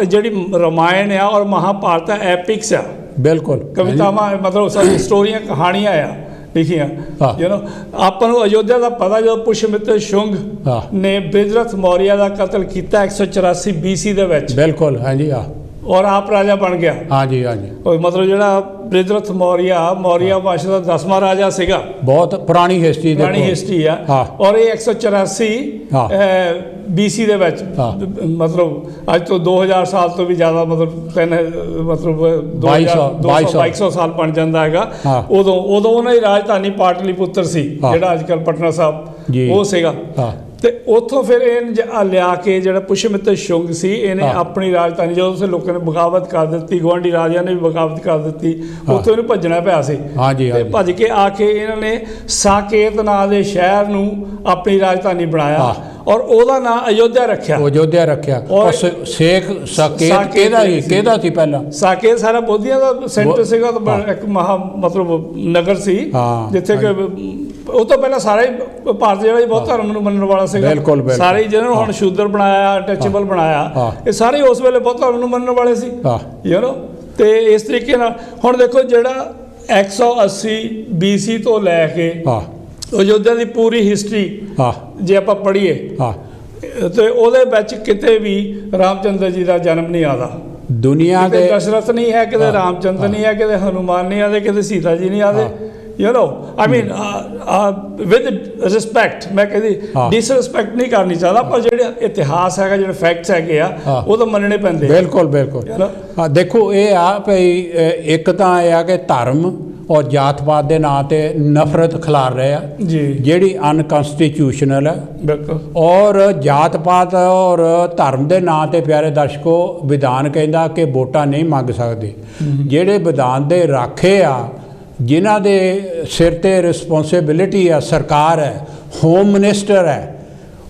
ਜਿਹੜੀ ਰਾਮਾਇਣ ਆ ਔਰ ਮਹਾਭਾਰਤ ਆ ਐਪਿਕਸ ਆ, ਬਿਲਕੁਲ ਕਵਿਤਾਵਾਂ, ਮਤਲਬ ਸਟੋਰੀਆਂ, ਕਹਾਣੀਆਂ ਆ, ਲਿਖੀਆਂ ਹਾਂ। ਆਪਾਂ ਨੂੰ ਅਯੋਧਿਆ ਦਾ ਪਤਾ ਜਦੋਂ ਪੁਸ਼ਯਮਿੱਤਰ ਸ਼ੁੰਗ ਹਾਂ। ਨੇ ਬ੍ਰਿਜਰਥ ਮੌਰਿਆ ਦਾ ਕਤਲ ਕੀਤਾ 184 BC ਦੇ ਵਿੱਚ, ਬਿਲਕੁਲ ਹਾਂਜੀ ਹਾਂ ਔਰ ਆਪ ਰਾਜਾ ਬਣ ਗਿਆ। ਹਾਂਜੀ ਹਾਂਜੀ ਉਹ ਮਤਲਬ ਜਿਹੜਾ ਬ੍ਰਿਜਰਥ ਮੌਰਿਆ ਵੰਸ਼ ਦਾ 10ਵਾਂ ਰਾਜਾ ਸੀਗਾ। ਬਹੁਤ ਪੁਰਾਣੀ ਹਿਸਟਰੀ ਪੁਰਾਣੀ ਹਿਸਟਰੀ ਆ। ਹਾਂ। ਔਰ ਇਹ 184 ਹਾਂ। BC ਦੇ ਵਿੱਚ, ਹਾਂ। ਮਤਲਬ ਅੱਜ ਤੋਂ 2000 ਸਾਲ ਤੋਂ ਵੀ ਜ਼ਿਆਦਾ, ਮਤਲਬ 2200 ਸਾਲ ਬਣ ਜਾਂਦਾ ਹੈਗਾ। ਹਾਂ। ਉਦੋਂ ਉਹਨਾਂ ਦੀ ਰਾਜਧਾਨੀ ਪਾਟਲੀਪੁੱਤਰ ਸੀ, ਜਿਹੜਾ ਅੱਜ ਕੱਲ੍ਹ ਪਟਨਾ ਸਾਹਿਬ ਉਹ ਸੀਗਾ। ਤੇ ਉੱਥੋਂ ਫਿਰ ਇਹ ਲਿਆ ਕੇ ਜਿਹੜਾ ਪੁਸ਼ਯਮਿੱਤਰ ਸ਼ੁੰਗ ਸੀ, ਇਹਨੇ ਆਪਣੀ ਰਾਜਧਾਨੀ, ਜਦੋਂ ਉਸੇ ਲੋਕਾਂ ਨੇ ਬਗਾਵਤ ਕਰ ਦਿੱਤੀ, ਗੁਆਂਢੀ ਰਾਜਿਆਂ ਨੇ ਵੀ ਬਗਾਵਤ ਕਰ ਦਿੱਤੀ, ਉੱਥੋਂ ਇਹਨੂੰ ਭੱਜਣਾ ਪਿਆ ਸੀ। ਤੇ ਭੱਜ ਕੇ ਆ ਕੇ ਇਹਨਾਂ ਨੇ ਸਾਕੇਤ ਨਾਂ ਦੇ ਸ਼ਹਿਰ ਨੂੰ ਆਪਣੀ ਰਾਜਧਾਨੀ ਬਣਾਇਆ, ਔਰ ਉਹਦਾ ਨਾਂ ਅਯੋਧਿਆ ਰੱਖਿਆ। ਔਰ ਸ਼ੇਖ ਸਾਕੇਤ ਕਿਹਦਾ ਸੀ ਪਹਿਲਾਂ? ਸਾਕੇਤ ਸਾਰਾ ਬੋਧੀਆਂ ਦਾ ਸੈਂਟਰ ਸੀਗਾ, ਇੱਕ ਮਤਲਬ ਨਗਰ ਸੀ, ਜਿੱਥੇ ਕਿ ਉਹ ਤੋਂ ਪਹਿਲਾਂ ਸਾਰਾ ਹੀ ਭਾਰਤ ਜਿਹੜਾ ਬਹੁਤ ਧਰਮ ਨੂੰ ਮੰਨਣ ਵਾਲਾ ਸੀਗਾ। ਸਾਰੇ ਜਿਹਨਾਂ ਨੂੰ ਹੁਣ ਸ਼ੂਦਰ ਬਣਾਇਆ, ਅਨਟੱਚੇਬਲ ਬਣਾਇਆ, ਇਹ ਸਾਰੇ ਉਸ ਵੇਲੇ ਬਹੁਤ ਧਰਮ ਨੂੰ ਮੰਨਣ ਵਾਲੇ ਸੀ। ਤੇ ਇਸ ਤਰੀਕੇ ਨਾਲ ਹੁਣ ਦੇਖੋ, ਜਿਹੜਾ 180 BC ਤੋਂ ਲੈ ਕੇ ਅਯੋਧਿਆ ਦੀ ਪੂਰੀ ਹਿਸਟਰੀ ਜੇ ਆਪਾਂ ਪੜ੍ਹੀਏ ਤੇ ਉਹਦੇ ਵਿੱਚ ਕਿਤੇ ਵੀ ਰਾਮਚੰਦਰ ਜੀ ਦਾ ਜਨਮ ਨਹੀਂ ਆਦਾ। ਦੁਨੀਆ ਦੇ ਦਸ਼ਰਥ ਨਹੀਂ ਹੈ, ਕਿਤੇ ਰਾਮਚੰਦਰ ਨਹੀਂ ਹੈ, ਕਿਤੇ ਹਨੂਮਾਨ ਨਹੀਂ ਆਦੇ, ਕਿਤੇ ਸੀਤਾ ਜੀ ਨਹੀਂ ਆਦੇ। I mean, with respect, ਮੈਂ ਕਹਿੰਦੀ ਡਿਸਰਿਸਪੈਕਟ ਨਹੀਂ ਕਰਨੀ ਚਾਹਦਾ, ਪਰ ਜਿਹੜੇ ਇਤਿਹਾਸ ਹੈਗਾ, ਜਿਹੜੇ ਫੈਕਟਸ ਹੈਗੇ ਆ, ਉਹ ਤਾਂ ਮੰਨਣੇ ਪੈਂਦੇ। ਬਿਲਕੁਲ ਦੇਖੋ, ਇਹ ਆ ਭਈ ਇੱਕ ਤਾਂ ਇਹ ਆ ਕਿ ਧਰਮ ਔਰ ਜਾਤ ਪਾਤ ਦੇ ਨਾਂ ਤੇ ਨਫ਼ਰਤ ਖਿਲਾਰ ਰਹੇ ਆ ਜੀ, ਜਿਹੜੀ ਅਨਕਨਸਟੀਟਿਊਸ਼ਨਲ ਹੈ। ਬਿਲਕੁਲ। ਔਰ ਜਾਤ ਪਾਤ ਔਰ ਧਰਮ ਦੇ ਨਾਂ ਤੇ ਪਿਆਰੇ ਦਰਸ਼ਕੋ, ਵਿਧਾਨ ਕਹਿੰਦਾ ਕਿ ਵੋਟਾਂ ਨਹੀਂ ਮੰਗ ਸਕਦੇ। ਜਿਹੜੇ ਵਿਧਾਨ ਦੇ ਰਾਖੇ ਆ, ਜਿਨ੍ਹਾਂ ਦੇ ਸਿਰ ਤੇ ਰਿਸਪੌਂਸਿਬਿਲਿਟੀ ਆ, ਸਰਕਾਰ ਹੈ, ਹੋਮ ਮਿਨਿਸਟਰ ਹੈ,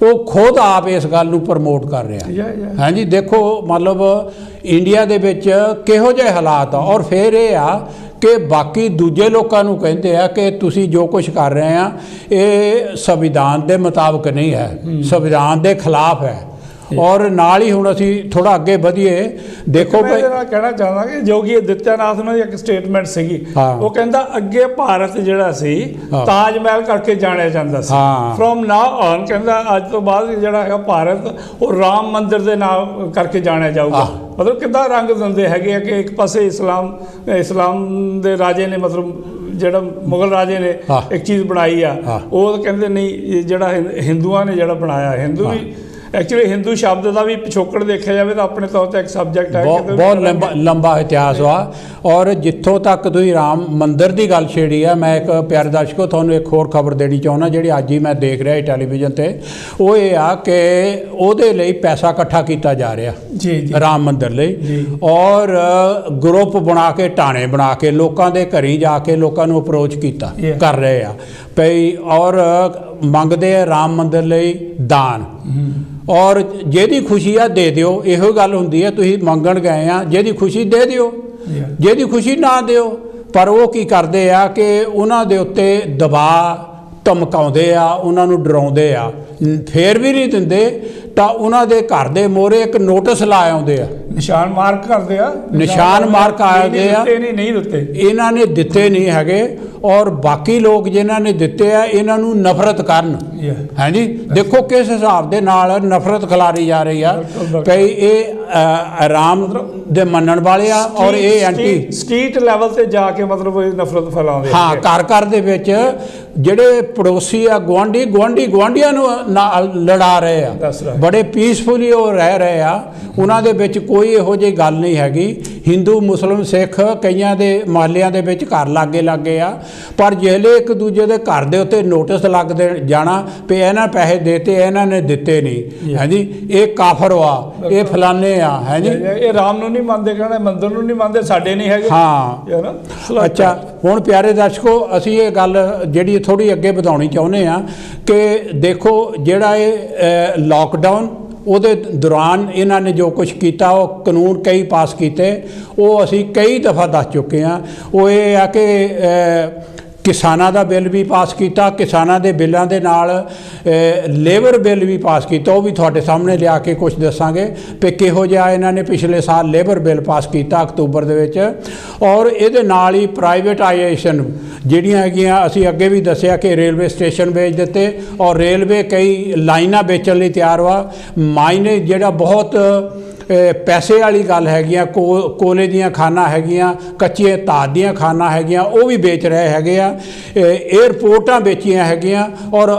ਉਹ ਖੁਦ ਆਪ ਇਸ ਗੱਲ ਨੂੰ ਪ੍ਰਮੋਟ ਕਰ ਰਿਹਾ। ਹਾਂਜੀ, ਦੇਖੋ ਮਤਲਬ ਇੰਡੀਆ ਦੇ ਵਿੱਚ ਕਿਹੋ ਜਿਹੇ ਹਾਲਾਤ ਆ। ਔਰ ਫਿਰ ਇਹ ਆ ਕਿ ਬਾਕੀ ਦੂਜੇ ਲੋਕਾਂ ਨੂੰ ਕਹਿੰਦੇ ਆ ਕਿ ਤੁਸੀਂ ਜੋ ਕੁਝ ਕਰ ਰਹੇ ਆ ਇਹ ਸੰਵਿਧਾਨ ਦੇ ਮੁਤਾਬਕ ਨਹੀਂ ਹੈ, ਸੰਵਿਧਾਨ ਦੇ ਖਿਲਾਫ ਹੈ। ਔਰ ਨਾਲ ਹੀ ਹੁਣ ਅਸੀਂ ਥੋੜਾ ਅੱਗੇ ਵਧੀਏ। ਦੇਖੋ ਮੈਂ ਇਹਦੇ ਨਾਲ ਕਹਿਣਾ ਚਾਹੁੰਦਾ ਕਿ ਯੋਗੀ ਆਦਿੱਤਿਆਨਾਥ ਉਹਨਾਂ ਦੀ ਇੱਕ ਸਟੇਟਮੈਂਟ ਸੀਗੀ, ਉਹ ਕਹਿੰਦਾ ਅੱਗੇ ਭਾਰਤ ਜਿਹੜਾ ਸੀ ਤਾਜ ਮਹਿਲ ਕਰਕੇ ਜਾਣਿਆ ਜਾਂਦਾ ਸੀ, ਫਰੋਮ ਨਾਓ ਔਨ ਕਹਿੰਦਾ ਅੱਜ ਤੋਂ ਬਾਅਦ ਜਿਹੜਾ ਹੈਗਾ ਭਾਰਤ ਉਹ ਰਾਮ ਮੰਦਿਰ ਦੇ ਨਾਮ ਕਰਕੇ ਜਾਣਿਆ ਜਾਊਗਾ। ਮਤਲਬ ਕਿੱਦਾਂ ਰੰਗ ਦਿੰਦੇ ਹੈਗੇ ਆ ਕਿ ਇੱਕ ਪਾਸੇ ਇਸਲਾਮ ਦੇ ਰਾਜੇ ਨੇ, ਮਤਲਬ ਜਿਹੜਾ ਮੁਗਲ ਰਾਜੇ ਨੇ ਇੱਕ ਚੀਜ਼ ਬਣਾਈ ਆ, ਉਹ ਕਹਿੰਦੇ ਨਹੀਂ, ਜਿਹੜਾ ਹਿੰਦੂਆਂ ਨੇ ਜਿਹੜਾ ਬਣਾਇਆ, ਹਿੰਦੂ ਵੀ ਐਕਚੁਅਲੀ ਹਿੰਦੂ ਸ਼ਬਦ ਦਾ ਵੀ ਪਿਛੋਕੜ ਦੇਖਿਆ ਜਾਵੇ ਤਾਂ ਆਪਣੇ ਤੌਰ ਤੇ ਇੱਕ ਸਬਜੈਕਟ ਹੈ, ਬਹੁਤ ਲੰਬਾ ਇਤਿਹਾਸ ਵਾ। ਔਰ ਜਿੱਥੋਂ ਤੱਕ ਤੁਸੀਂ ਰਾਮ ਮੰਦਿਰ ਦੀ ਗੱਲ ਛੇੜੀ ਆ, ਮੈਂ ਇੱਕ ਪਿਆਰੇ ਦਰਸ਼ਕੋ ਤੁਹਾਨੂੰ ਇੱਕ ਹੋਰ ਖਬਰ ਦੇਣੀ ਚਾਹੁੰਦਾ, ਜਿਹੜੀ ਅੱਜ ਹੀ ਮੈਂ ਦੇਖ ਰਿਹਾ ਟੈਲੀਵਿਜ਼ਨ ਤੇ। ਉਹ ਇਹ ਆ ਕਿ ਉਹਦੇ ਲਈ ਪੈਸਾ ਇਕੱਠਾ ਕੀਤਾ ਜਾ ਰਿਹਾ ਜੀ ਰਾਮ ਮੰਦਿਰ ਲਈ, ਔਰ ਗਰੁੱਪ ਬਣਾ ਕੇ, ਟਾਣੇ ਬਣਾ ਕੇ, ਲੋਕਾਂ ਦੇ ਘਰੀ ਜਾ ਕੇ ਲੋਕਾਂ ਨੂੰ ਅਪਰੋਚ ਕਰ ਰਹੇ ਆ ਪਈ, ਔਰ ਮੰਗਦੇ ਆ ਰਾਮ ਮੰਦਿਰ ਲਈ ਦਾਨ। ਔਰ ਜਿਹਦੀ ਖੁਸ਼ੀ ਆ ਦੇ ਦਿਓ, ਇਹੋ ਗੱਲ ਹੁੰਦੀ ਹੈ। ਤੁਸੀਂ ਮੰਗਣ ਗਏ ਆ, ਜਿਹਦੀ ਖੁਸ਼ੀ ਦੇ ਦਿਓ, ਜਿਹਦੀ ਖੁਸ਼ੀ ਨਾ ਦਿਓ। ਪਰ ਉਹ ਕੀ ਕਰਦੇ ਆ ਕਿ ਉਹਨਾਂ ਦੇ ਉੱਤੇ ਦਬਾਅ ਧਮਕਾਉਂਦੇ ਆ, ਉਹਨਾਂ ਨੂੰ ਡਰਾਉਂਦੇ ਆ, ਫੇਰ ਵੀ ਨਹੀਂ ਦਿੰਦੇ ਤਾਂ ਉਹਨਾਂ ਦੇ ਘਰ ਦੇ ਮੋਹਰੇ ਇੱਕ ਨੋਟਿਸ ਲਾ ਆਉਂਦੇ ਆ, ਨਿਸ਼ਾਨ ਮਾਰਕ ਕਰਦੇ ਆ, ਨਿਸ਼ਾਨ ਮਾਰਕ ਆਉਂਦੇ ਆ। ਨਹੀਂ ਦਿੱਤੇ, ਇਹਨਾਂ ਨੇ ਦਿੱਤੇ ਨਹੀਂ ਹੈਗੇ। ਔਰ ਬਾਕੀ ਲੋਕ ਜਿਨ੍ਹਾਂ ਨੇ ਦਿੱਤੇ ਆ, ਇਹਨਾਂ ਨੂੰ ਨਫ਼ਰਤ ਕਰਨ। ਹਾਂਜੀ, ਦੇਖੋ ਕਿਸ ਹਿਸਾਬ ਦੇ ਨਾਲ ਨਫ਼ਰਤ ਖਿਲਾਰੀ ਜਾ ਰਹੀ ਆ ਕਈ। ਇਹ ਰਾਮ ਦੇ ਮੰਨਣ ਵਾਲੇ ਆ, ਔਰ ਇਹ ਐਂਟੀ ਸਟਰੀਟ ਲੈਵਲ ਤੇ ਜਾ ਕੇ ਮਤਲਬ ਨਫ਼ਰਤ ਫੈਲਾਉਂਦੇ ਆ। ਘਰ ਘਰ ਦੇ ਵਿੱਚ ਜਿਹੜੇ ਪੜੋਸੀ ਆ, ਗੁਆਂਢੀਆਂ ਨੂੰ ਨਾਲ ਲੜਾ ਰਹੇ ਆ, ਬੜੇ ਪੀਸਫੁਲੀ ਉਹ ਰਹਿ ਰਹੇ ਆ। ਉਹਨਾਂ ਦੇ ਵਿੱਚ ਕੋਈ ਇਹੋ ਜਿਹੀ ਗੱਲ ਨਹੀਂ ਹੈਗੀ। ਹਿੰਦੂ, ਮੁਸਲਿਮ, ਸਿੱਖ ਕਈਆਂ ਦੇ ਮਹੱਲਿਆਂ ਦੇ ਵਿੱਚ ਘਰ ਲਾਗੇ ਆ, ਪਰ ਜਿਹੜੇ ਇੱਕ ਦੂਜੇ ਦੇ ਘਰ ਦੇ ਉੱਤੇ ਨੋਟਿਸ ਲੱਗਦੇ ਜਾਣਾ ਵੀ ਇਹਨਾਂ ਪੈਸੇ ਦੇਤੇ, ਇਹਨਾਂ ਨੇ ਦਿੱਤੇ ਨਹੀਂ, ਹਾਂਜੀ ਇਹ ਕਾਫਰ ਵਾ, ਇਹ ਫਲਾਨੇ ਆ, ਹਾਂਜੀ ਇਹ ਰਾਮ ਨੂੰ ਨਹੀਂ ਮੰਨਦੇ, ਕਹਿੰਦੇ ਮੰਦਰ ਨੂੰ ਨਹੀਂ ਮੰਨਦੇ, ਸਾਡੇ ਨਹੀਂ ਹੈਗੇ। ਹਾਂ, ਅੱਛਾ ਹੁਣ ਪਿਆਰੇ ਦਰਸ਼ਕੋ, ਅਸੀਂ ਇਹ ਗੱਲ ਜਿਹੜੀ ਥੋੜ੍ਹੀ ਅੱਗੇ ਵਧਾਉਣੀ ਚਾਹੁੰਦੇ ਆ ਕਿ ਦੇਖੋ ਜਿਹੜਾ ਇਹ ਲਾਕਡਾਊਨ, ਉਹਦੇ ਦੌਰਾਨ ਇਹਨਾਂ ਨੇ ਜੋ ਕੁਛ ਕੀਤਾ, ਉਹ ਕਾਨੂੰਨ ਕਈ ਪਾਸ ਕੀਤੇ, ਉਹ ਅਸੀਂ ਕਈ ਦਫਾ ਦੱਸ ਚੁੱਕੇ ਹਾਂ। ਉਹ ਇਹ ਆ ਕਿ किसानां दा बिल भी पास किया, किसानां दे बिलों के नाल लेबर बिल भी पास किया, वो भी तुहाडे सामने लिया के कुछ दसांगे कि किहो जिहा इन्हां ने पिछले साल लेबर बिल पास किया अक्तूबर दे विच। और इहदे नाल ही प्राइवेटाइजेशन जिहड़ियां हैगियां असीं अगे भी दस्सिया कि रेलवे स्टेशन बेच दिते और रेलवे कई लाइनां बेचण लई तैयार वा। मायने जिहड़ा बहुत पैसे वाली गल हैगी, कोले दियां खाना हैगियां, कच्चे धात दियां खाना हैगियां, वो भी बेच रहे हैगे आ। एयरपोर्टां बेचियां हैगियां और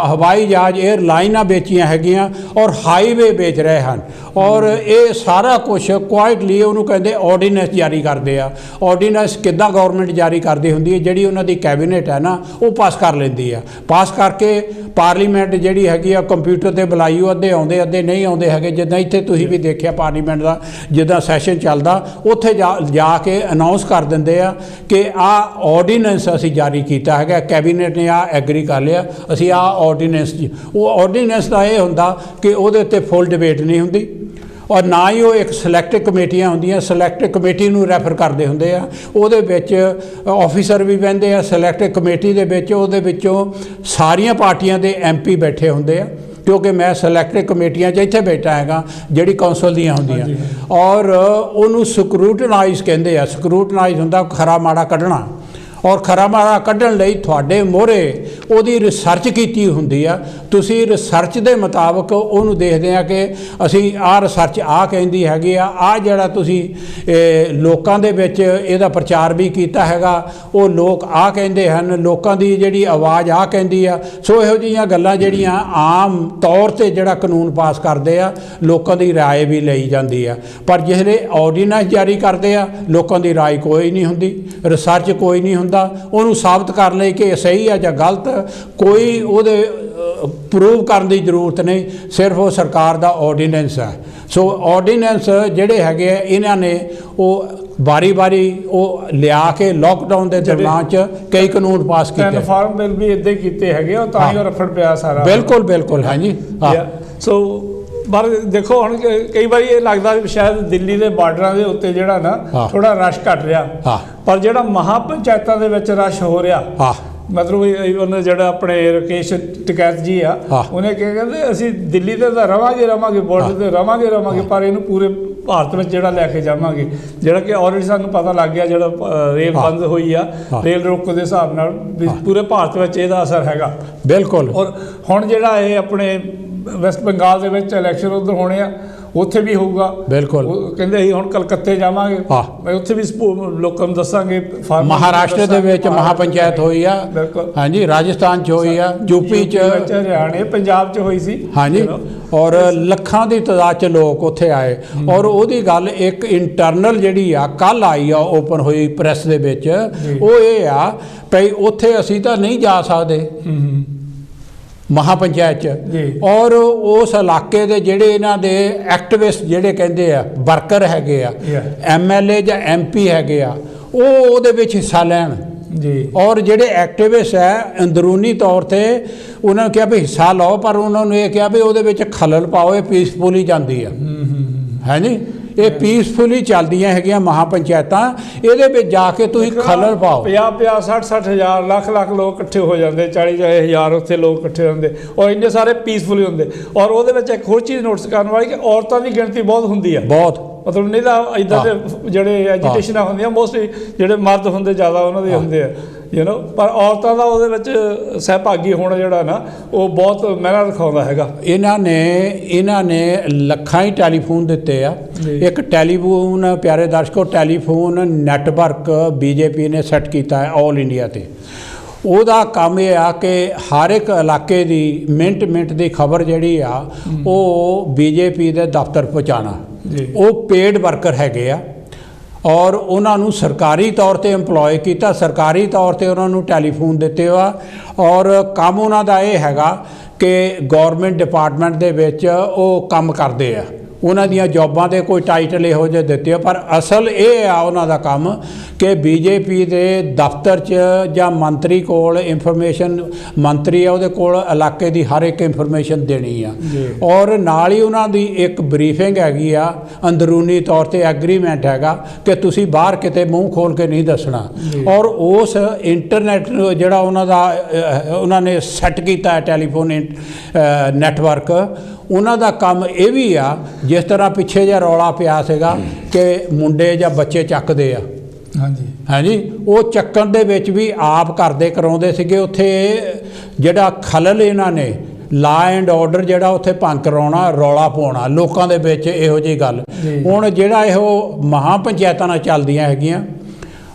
हवाई जहाज एयरलाइनां बेचियां हैगियां और हाईवे बेच रहे हैं। और ये सारा कुछ क्वाइटली उन्होंने कहते ऑर्डीनेंस जारी करते हैं। ऑर्डीनेंस किद्दां गौरमेंट जारी करती होंदी है, जिहड़ी उन्हां दी कैबिनेट है ना वो पास कर लैंदी है। पास करके पार्लीमेंट जिहड़ी हैगी आ कंप्यूटर ते बुलाईओ, अद्धे आउंदे अद्धे नहीं आउंदे हैगे। जिद्दां इत्थे तुसीं भी देखिया पार्लीमेंट का जिद्दां सैशन चलदा, उत्थे जाके अनाउंस कर दिंदे आ कि आ ऑर्डीनेंस असीं जारी कीता हैगा, कैबिनेट ने आ एग्री कर लिया, असीं आ ऑर्डीनेंस। वो ऑर्डीनेंस का यह हुंदा कि उहदे उत्ते फुल डिबेट नहीं हुंदी और ना ही वो एक सिलैक्ट कमेटियां होंदियां, सिलैक्ट कमेटी नूं रैफर करते होंदे आ। उहदे विच ऑफिसर भी बहिंदे आ सिलैक्ट कमेटी दे विच, उहदे विचों सारियां पार्टियां दे MP बैठे होंदे आ, क्योंकि मैं सिलैक्ट कमेटियां च इत्थे बैठा हैगा जिहड़ी कौंसल दियां होंदियां। और उहनूं स्क्रूटनाइज कहंदे आ। स्क्रूटनाइज हुंदा खरा माड़ा कढना, और खरा माड़ा कढ़न लई तुहाडे मोहरे उहदी रिसर्च कीती हुंदी आ। तुसीं रिसर्च दे मुताबक उहनूं देखदे आ कि असीं आ रिसर्च आ कहंदी हैगी आ जिहड़ा तुसीं लोकां दे विच इहदा प्रचार भी कीता हैगा, वो लोक आ कहंदे हन, लोकां दी जिहड़ी आवाज़ आ कहंदी आ। सो इहो जिहियां गल्लां जिहड़ियां आम तौर ते जिहड़ा कानून पास करदे आ, लोकां दी राय भी लई जांदी आ। पर जिहड़े ऑर्डीनेंस जारी करदे आ, लोकां दी राय कोई नहीं हुंदी, रिसर्च कोई नहीं हुंदा। उन्होंने साबित कर ले कि सही है या गलत, कोई वो प्रूव करने की जरूरत नहीं, सिर्फ वो सरकार का ऑर्डीनेंस है। सो ऑर्डीनेंस जिहड़े हैगे इन्हां ने वो बारी बारी वो लिया के लॉकडाउन के दरम्यान कई कानून पास किए। फार्म बिल भी इदां कीते हैगे और तां ही रफड़ पिया सारा। बिल्कुल बिल्कुल हाँ जी। सो पर देखो हुण कई बार ये लगता शायद दिल्ली के बार्डर के उत्ते जिहड़ा ना थोड़ा रश घट रहा, पर जिहड़ा महापंचायतां दे विच रश हो रहा, मतलब उन्हें जिहड़ा अपने राकेश टिकैत जी आ, उन्हें क्या कहते असीं दिल्ली ते तां रवांगे बॉर्डर ते रवांगे पर इहनूं पूरे भारत में जिहड़ा लैके जावांगे, जिहड़ा कि ऑलरेडी सानूं पता लग गया जिहड़ा रेल बंद हुई आ, रेल रोक के हिसाब नाल पूरे भारत में इहदा असर हैगा। बिल्कुल। और हुण जिहड़ा ये अपने वैस्ट बंगाल दे विच इलैक्शन उधर होने आ, उत्थे भी होगा। बिल्कुल। कहंदे असीं हुण कलकत्ते जावांगे, उत्थे भी लोकां नूं दस्सांगे। महाराष्ट्र दे विच महापंचायत होई आ, हाँ जी, राजस्थान च होई आ, यूपी च, हरियाणे, पंजाब च होई सी, हाँ जी। और लखां दी तादाद च लोग उत्थे आए। और उहदी गल एक इंटरनल जिहड़ी आ कल आई आ ओपन हुई प्रैस दे विच, वो ये आ भई उत्थे असीं तां नहीं जा सकदे महापंचायत च। और उस इलाके के जिहड़े इन्हां दे एक्टिविस्ट जिहड़े कहंदे आ वर्कर हैगे आ, MLA जां MP हैगे आ, वो उहदे विच हिस्सा लैण जी। और जिहड़े एक्टिविस्ट है अंदरूनी तौर ते उन्होंने कहा भी हिस्सा लो, पर उन्होंने ये कहा भी उहदे विच खलल पाओ, ये पीसफुली जांदी है जी, ये पीसफुली चलदियां हैगियां महापंचायतां, इहदे विच जाके तुसीं खलल पाओ। 50 60 हज़ार लाख लोग इकट्ठे हो जाते, 40 हज़ार उत्थे लोग इकट्ठे होंदे और इन्ने सारे पीसफुली होंदे। और उहदे विच एक होर चीज़ नोटिस करने वाली कि औरतां की गिणती बहुत हुंदी है, बहुत, मतलब नहीं तो इदां दे जिहड़े एजुटेशन होंदियां मोस्टली जिहड़े मर्द होंदे ज़्यादा उन्हां दे हुंदे आ, पर औरतों का उहदे विच सहभागी होना जिहड़ा ना वो बहुत महंगा रखाउंदा हैगा। इन्हां ने लखां ही टैलीफोन दिते आ। एक टैलीफोन प्यारे दर्शकों टैलीफोन नैटवर्क BJP ने सैट किया है ऑल इंडिया ते। ਉਹਦਾ ਕੰਮ ਇਹ ਆ कि हर एक इलाके की मिनट की खबर जिहड़ी आ ਉਹ BJP ਦੇ दफ्तर पहुँचाना, वो पेड वर्कर हैगे आ और उन्होंने सरकारी तौर पर इंपलॉय किया, सरकारी तौर पर उन्होंने टैलीफोन दिते वा। और काम उन्हों का ये हैगा कि गौरमेंट डिपार्टमेंट दे विच वो काम करते हैं, ਉਹਨਾਂ ਦੀਆਂ ਜੌਬਾਂ ਦੇ ਕੋਈ ਟਾਈਟਲ ਇਹੋ ਜਿਹੇ ਦਿੱਤੇ ਆ, ਪਰ ਅਸਲ ਇਹ ਆ ਉਹਨਾਂ ਦਾ ਕੰਮ ਕਿ ਬੀਜੇਪੀ ਦੇ ਦਫ਼ਤਰ 'ਚ ਜਾਂ ਮੰਤਰੀ ਕੋਲ ਇਨਫੋਰਮੇਸ਼ਨ, ਮੰਤਰੀ ਆ ਉਹਦੇ ਕੋਲ ਇਲਾਕੇ ਦੀ ਹਰ ਇੱਕ ਇਨਫੋਰਮੇਸ਼ਨ ਦੇਣੀ ਆ, ਔਰ ਨਾਲ ਹੀ ਉਹਨਾਂ ਦੀ ਇੱਕ ਬਰੀਫਿੰਗ ਹੈਗੀ ਆ, ਅੰਦਰੂਨੀ ਤੌਰ ਤੇ ਐਗਰੀਮੈਂਟ ਹੈਗਾ ਕਿ ਤੁਸੀਂ ਬਾਹਰ ਕਿਤੇ ਮੂੰਹ ਖੋਲ ਕੇ ਨਹੀਂ ਦੱਸਣਾ। ਔਰ ਉਸ ਇੰਟਰਨੈਟ ਜਿਹੜਾ ਉਹਨਾਂ ਨੇ ਸੈੱਟ ਕੀਤਾ ਹੈ ਟੈਲੀਫੋਨ ਨੈਟਵਰਕ, ਉਹਨਾਂ ਦਾ ਕੰਮ ਇਹ ਵੀ ਆ, ਜਿਸ ਤਰ੍ਹਾਂ ਪਿੱਛੇ ਜਿਹਾ ਰੌਲਾ ਪਿਆ ਸੀਗਾ ਕਿ ਮੁੰਡੇ ਜਾਂ ਬੱਚੇ ਚੱਕਦੇ ਆ, ਹਾਂਜੀ, ਉਹ ਚੱਕਣ ਦੇ ਵਿੱਚ ਵੀ ਆਪ ਕਰਦੇ ਕਰਾਉਂਦੇ ਸੀਗੇ। ਉੱਥੇ ਜਿਹੜਾ ਖਲਲ ਇਹਨਾਂ ਨੇ ਲਾ ਐਂਡ ਆਰਡਰ ਜਿਹੜਾ ਉੱਥੇ ਭੰਗ ਕਰਾਉਣਾ, ਰੌਲਾ ਪਾਉਣਾ ਲੋਕਾਂ ਦੇ ਵਿੱਚ, ਇਹੋ ਜਿਹੀ ਗੱਲ। ਹੁਣ ਜਿਹੜਾ ਇਹੋ ਮਹਾਂ ਪੰਚਾਇਤਾਂ ਨਾਲ ਚੱਲਦੀਆਂ ਹੈਗੀਆਂ,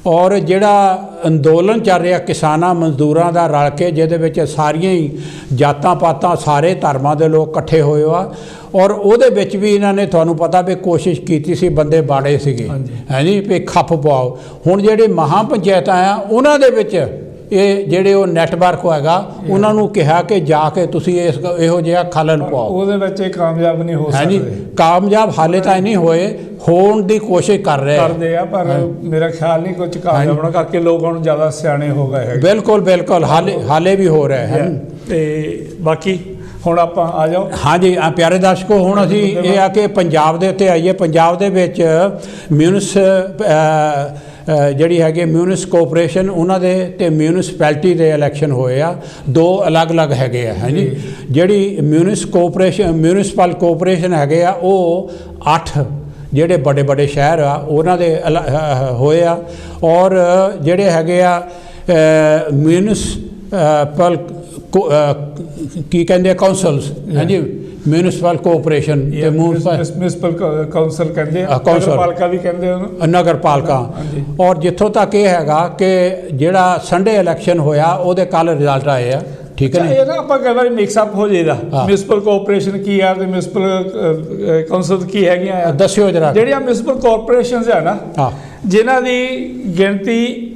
ਔਰ ਜਿਹੜਾ ਅੰਦੋਲਨ ਚੱਲ ਰਿਹਾ ਕਿਸਾਨਾਂ ਮਜ਼ਦੂਰਾਂ ਦਾ ਰਲ ਕੇ, ਜਿਹਦੇ ਵਿੱਚ ਸਾਰੀਆਂ ਹੀ ਜਾਤਾਂ ਪਾਤਾਂ ਸਾਰੇ ਧਰਮਾਂ ਦੇ ਲੋਕ ਇਕੱਠੇ ਹੋਏ ਆ, ਔਰ ਉਹਦੇ ਵਿੱਚ ਵੀ ਇਹਨਾਂ ਨੇ ਤੁਹਾਨੂੰ ਪਤਾ ਵੀ ਕੋਸ਼ਿਸ਼ ਕੀਤੀ ਸੀ, ਬੰਦੇ ਬਾੜੇ ਸੀਗੇ, ਹਾਂਜੀ, ਵੀ ਖੱਪ ਪਾਓ। ਹੁਣ ਜਿਹੜੇ ਮਹਾਂ ਪੰਚਾਇਤਾਂ ਆ ਉਹਨਾਂ ਦੇ ਵਿੱਚ ਇਹ ਜਿਹੜੇ ਉਹ ਨੈਟਵਰਕ ਹੈਗਾ, ਉਹਨਾਂ ਨੂੰ ਕਿਹਾ ਕਿ ਜਾ ਕੇ ਤੁਸੀਂ ਇਹੋ ਜਿਹਾ ਖਲਲ ਪਾਓ। ਉਹਦੇ ਵਿੱਚ ਇਹ ਕਾਮਯਾਬ ਨਹੀਂ ਹੋ ਸਕਦੇ, ਹਾਂਜੀ, ਕਾਮਯਾਬ ਹਾਲੇ ਤਾਂ ਨਹੀਂ ਹੋਏ, ਹੋਣ ਦੀ ਕੋਸ਼ਿਸ਼ ਕਰਦੇ ਆ, ਪਰ ਮੇਰਾ ਖਿਆਲ ਨਹੀਂ ਕੁਝ ਕਾਮਯਾਬ ਹੋਣਾ ਕਰਕੇ ਲੋਕ ਹੁਣ ਜ਼ਿਆਦਾ ਸਿਆਣੇ ਹੋ ਗਏ ਹੈ। ਬਿਲਕੁਲ ਹਾਲੇ ਵੀ ਹੋ ਰਿਹਾ ਹੈ। ਤੇ ਬਾਕੀ ਹੁਣ ਆਪਾਂ ਆ ਜਾਓ। ਹਾਂਜੀ ਪਿਆਰੇ ਦਰਸ਼ਕੋ, ਹੁਣ ਅਸੀਂ ਇਹ ਆ ਕਿ ਪੰਜਾਬ ਦੇ ਉੱਤੇ ਆਈਏ। ਪੰਜਾਬ ਦੇ ਵਿੱਚ ਜਿਹੜੀ ਹੈਗੀ ਮਿਊਨਿਸ ਕੋਆਪਰੇਸ਼ਨ, ਉਹਨਾਂ ਦੇ ਤੇ ਮਿਊਨਿਸਪੈਲਿਟੀ ਦੇ ਇਲੈਕਸ਼ਨ ਹੋਏ ਆ, ਦੋ ਅਲੱਗ-ਅਲੱਗ ਹੈਗੇ ਆ, ਹਾਂਜੀ। ਜਿਹੜੀ ਮਿਊਨਿਸਪਲ ਕੋਆਪਰੇਸ਼ਨ ਹੈਗੇ ਆ, ਉਹ 8 ਜਿਹੜੇ ਵੱਡੇ ਸ਼ਹਿਰ ਆ ਉਹਨਾਂ ਦੇ ਹੋਏ ਆ, ਔਰ ਜਿਹੜੇ ਹੈਗੇ ਆ ਮਿਊਨਿਸਪਲ ਕੀ ਕਹਿੰਦੇ ਆ ਕਾਉਂਸਲਸ, ਹਾਂਜੀ, ਮਿਊਨਿਸਪਲ ਕੋਆਪਰੇਸ਼ਨ ਤੇ ਮਿਊਨਿਸਪਲ ਕਾਉਂਸਲ ਕਹਿੰਦੇ ਆ, ਨਗਰਪਾਲਿਕਾ ਵੀ ਕਹਿੰਦੇ ਉਹਨੂੰ, ਨਗਰਪਾਲਿਕਾ। ਔਰ ਜਿੱਥੋਂ ਤੱਕ ਇਹ ਹੈਗਾ ਕਿ ਜਿਹੜਾ ਸੰਡੇ ਇਲੈਕਸ਼ਨ ਹੋਇਆ ਉਹਦੇ ਕੱਲ ਰਿਜ਼ਲਟ ਆਏ ਆ, ਠੀਕ ਹੈ। ਇਹ ਨਾ ਆਪਾਂ ਕਈ ਵਾਰੀ ਮਿਕਸ ਅਪ ਹੋ ਜਾਈਦਾ, ਮਿਊਨਿਸਪਲ ਕੋਆਪਰੇਸ਼ਨ ਕੀ ਆ ਤੇ ਮਿਊਨਿਸਪਲ ਕਾਉਂਸਲ ਕੀ ਹੈਗੀਆਂ ਆ, ਦੱਸਿਓ ਜਰਾ। ਜਿਹੜੀਆਂ ਮਿਊਨਿਸਪਲ ਕੋਆਪਰੇਸ਼ਨਸ ਆ ਨਾ, ਜਿਨ੍ਹਾਂ ਦੀ ਗਿਣਤੀ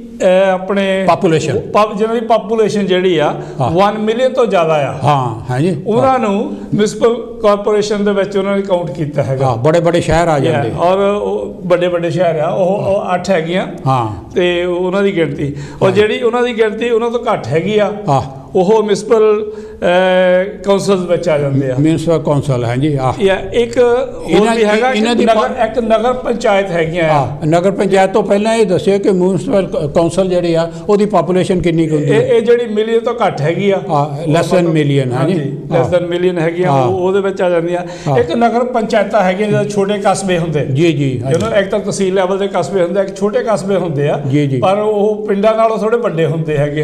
ਆਪਣੇ ਪਾਪੂਲੇਸ਼ਨ, ਜਿਹਨਾਂ ਦੀ ਪਾਪੂਲੇਸ਼ਨ ਜਿਹੜੀ ਆ 1 ਮਿਲੀਅਨ ਤੋਂ ਜ਼ਿਆਦਾ ਆ, ਹਾਂਜੀ, ਉਹਨਾਂ ਨੂੰ ਮਿਊਨਿਸਪਲ ਕਾਰਪੋਰੇਸ਼ਨ ਦੇ ਵਿੱਚ ਉਹਨਾਂ ਨੇ ਕਾਊਂਟ ਕੀਤਾ ਹੈਗਾ। ਬੜੇ ਸ਼ਹਿਰ ਆ ਜਾਂਦੇ, ਔਰ ਉਹ ਵੱਡੇ ਸ਼ਹਿਰ ਆ, ਉਹ 8 ਹੈਗੀਆਂ, ਤੇ ਉਹਨਾਂ ਦੀ ਗਿਣਤੀ, ਔਰ ਜਿਹੜੀ ਉਹਨਾਂ ਦੀ ਗਿਣਤੀ ਉਹਨਾਂ ਤੋਂ ਘੱਟ ਹੈਗੀ ਆ, ਉਹ ਮਿਊਨਿਸਪਲ ਕਾਉਂਸਲ ਵਿੱਚ ਆ ਜਾਂਦੇ ਆ। ਮਿਊਨਿਸਪਲ ਕਾਉਂਸਲ, ਹਾਂਜੀ। ਇੱਕ ਹੋਰ ਵੀ ਹੈਗਾ, ਇੱਕ ਨਗਰ ਪੰਚਾਇਤ ਹੈਗੀਆਂ। ਨਗਰ ਪੰਚਾਇਤ ਤੋਂ ਪਹਿਲਾਂ ਇਹ ਦੱਸਿਓ ਕਿ ਮਿਊਨਿਸਪਲ ਕਾਉਂਸਲ ਜਿਹੜੀ ਆ ਉਹਦੀ ਪਾਪੂਲੇਸ਼ਨ ਕਿੰਨੀ ਹੁੰਦੀ ਹੈ? ਇਹ ਜਿਹੜੀ ਮਿਲੀਅਨ ਤੋਂ ਘੱਟ ਹੈਗੀ ਆ, ਲੈਸ ਦੈਨ ਮਿਲੀਅਨ, ਹਾਂਜੀ, ਲੈਸ ਦੈਨ ਮਿਲੀਅਨ ਹੈਗੀਆਂ, ਉਹਦੇ ਵਿੱਚ ਆ ਜਾਂਦੀਆਂ। ਇੱਕ ਨਗਰ ਪੰਚਾਇਤਾਂ ਹੈਗੀਆਂ ਜਿਹੜੇ ਛੋਟੇ ਕਸਬੇ ਹੁੰਦੇ, ਜੀ, ਜਿਹਨੂੰ ਇੱਕ ਤਾਂ ਤਹਿਸੀਲ ਲੈਵਲ ਦੇ ਕਸਬੇ ਹੁੰਦੇ, ਇੱਕ ਛੋਟੇ ਕਸਬੇ ਹੁੰਦੇ ਆ, ਪਰ ਉਹ ਪਿੰਡਾਂ ਨਾਲੋਂ ਥੋੜੇ ਵੱਡੇ ਹੁੰਦੇ ਹੈਗੇ,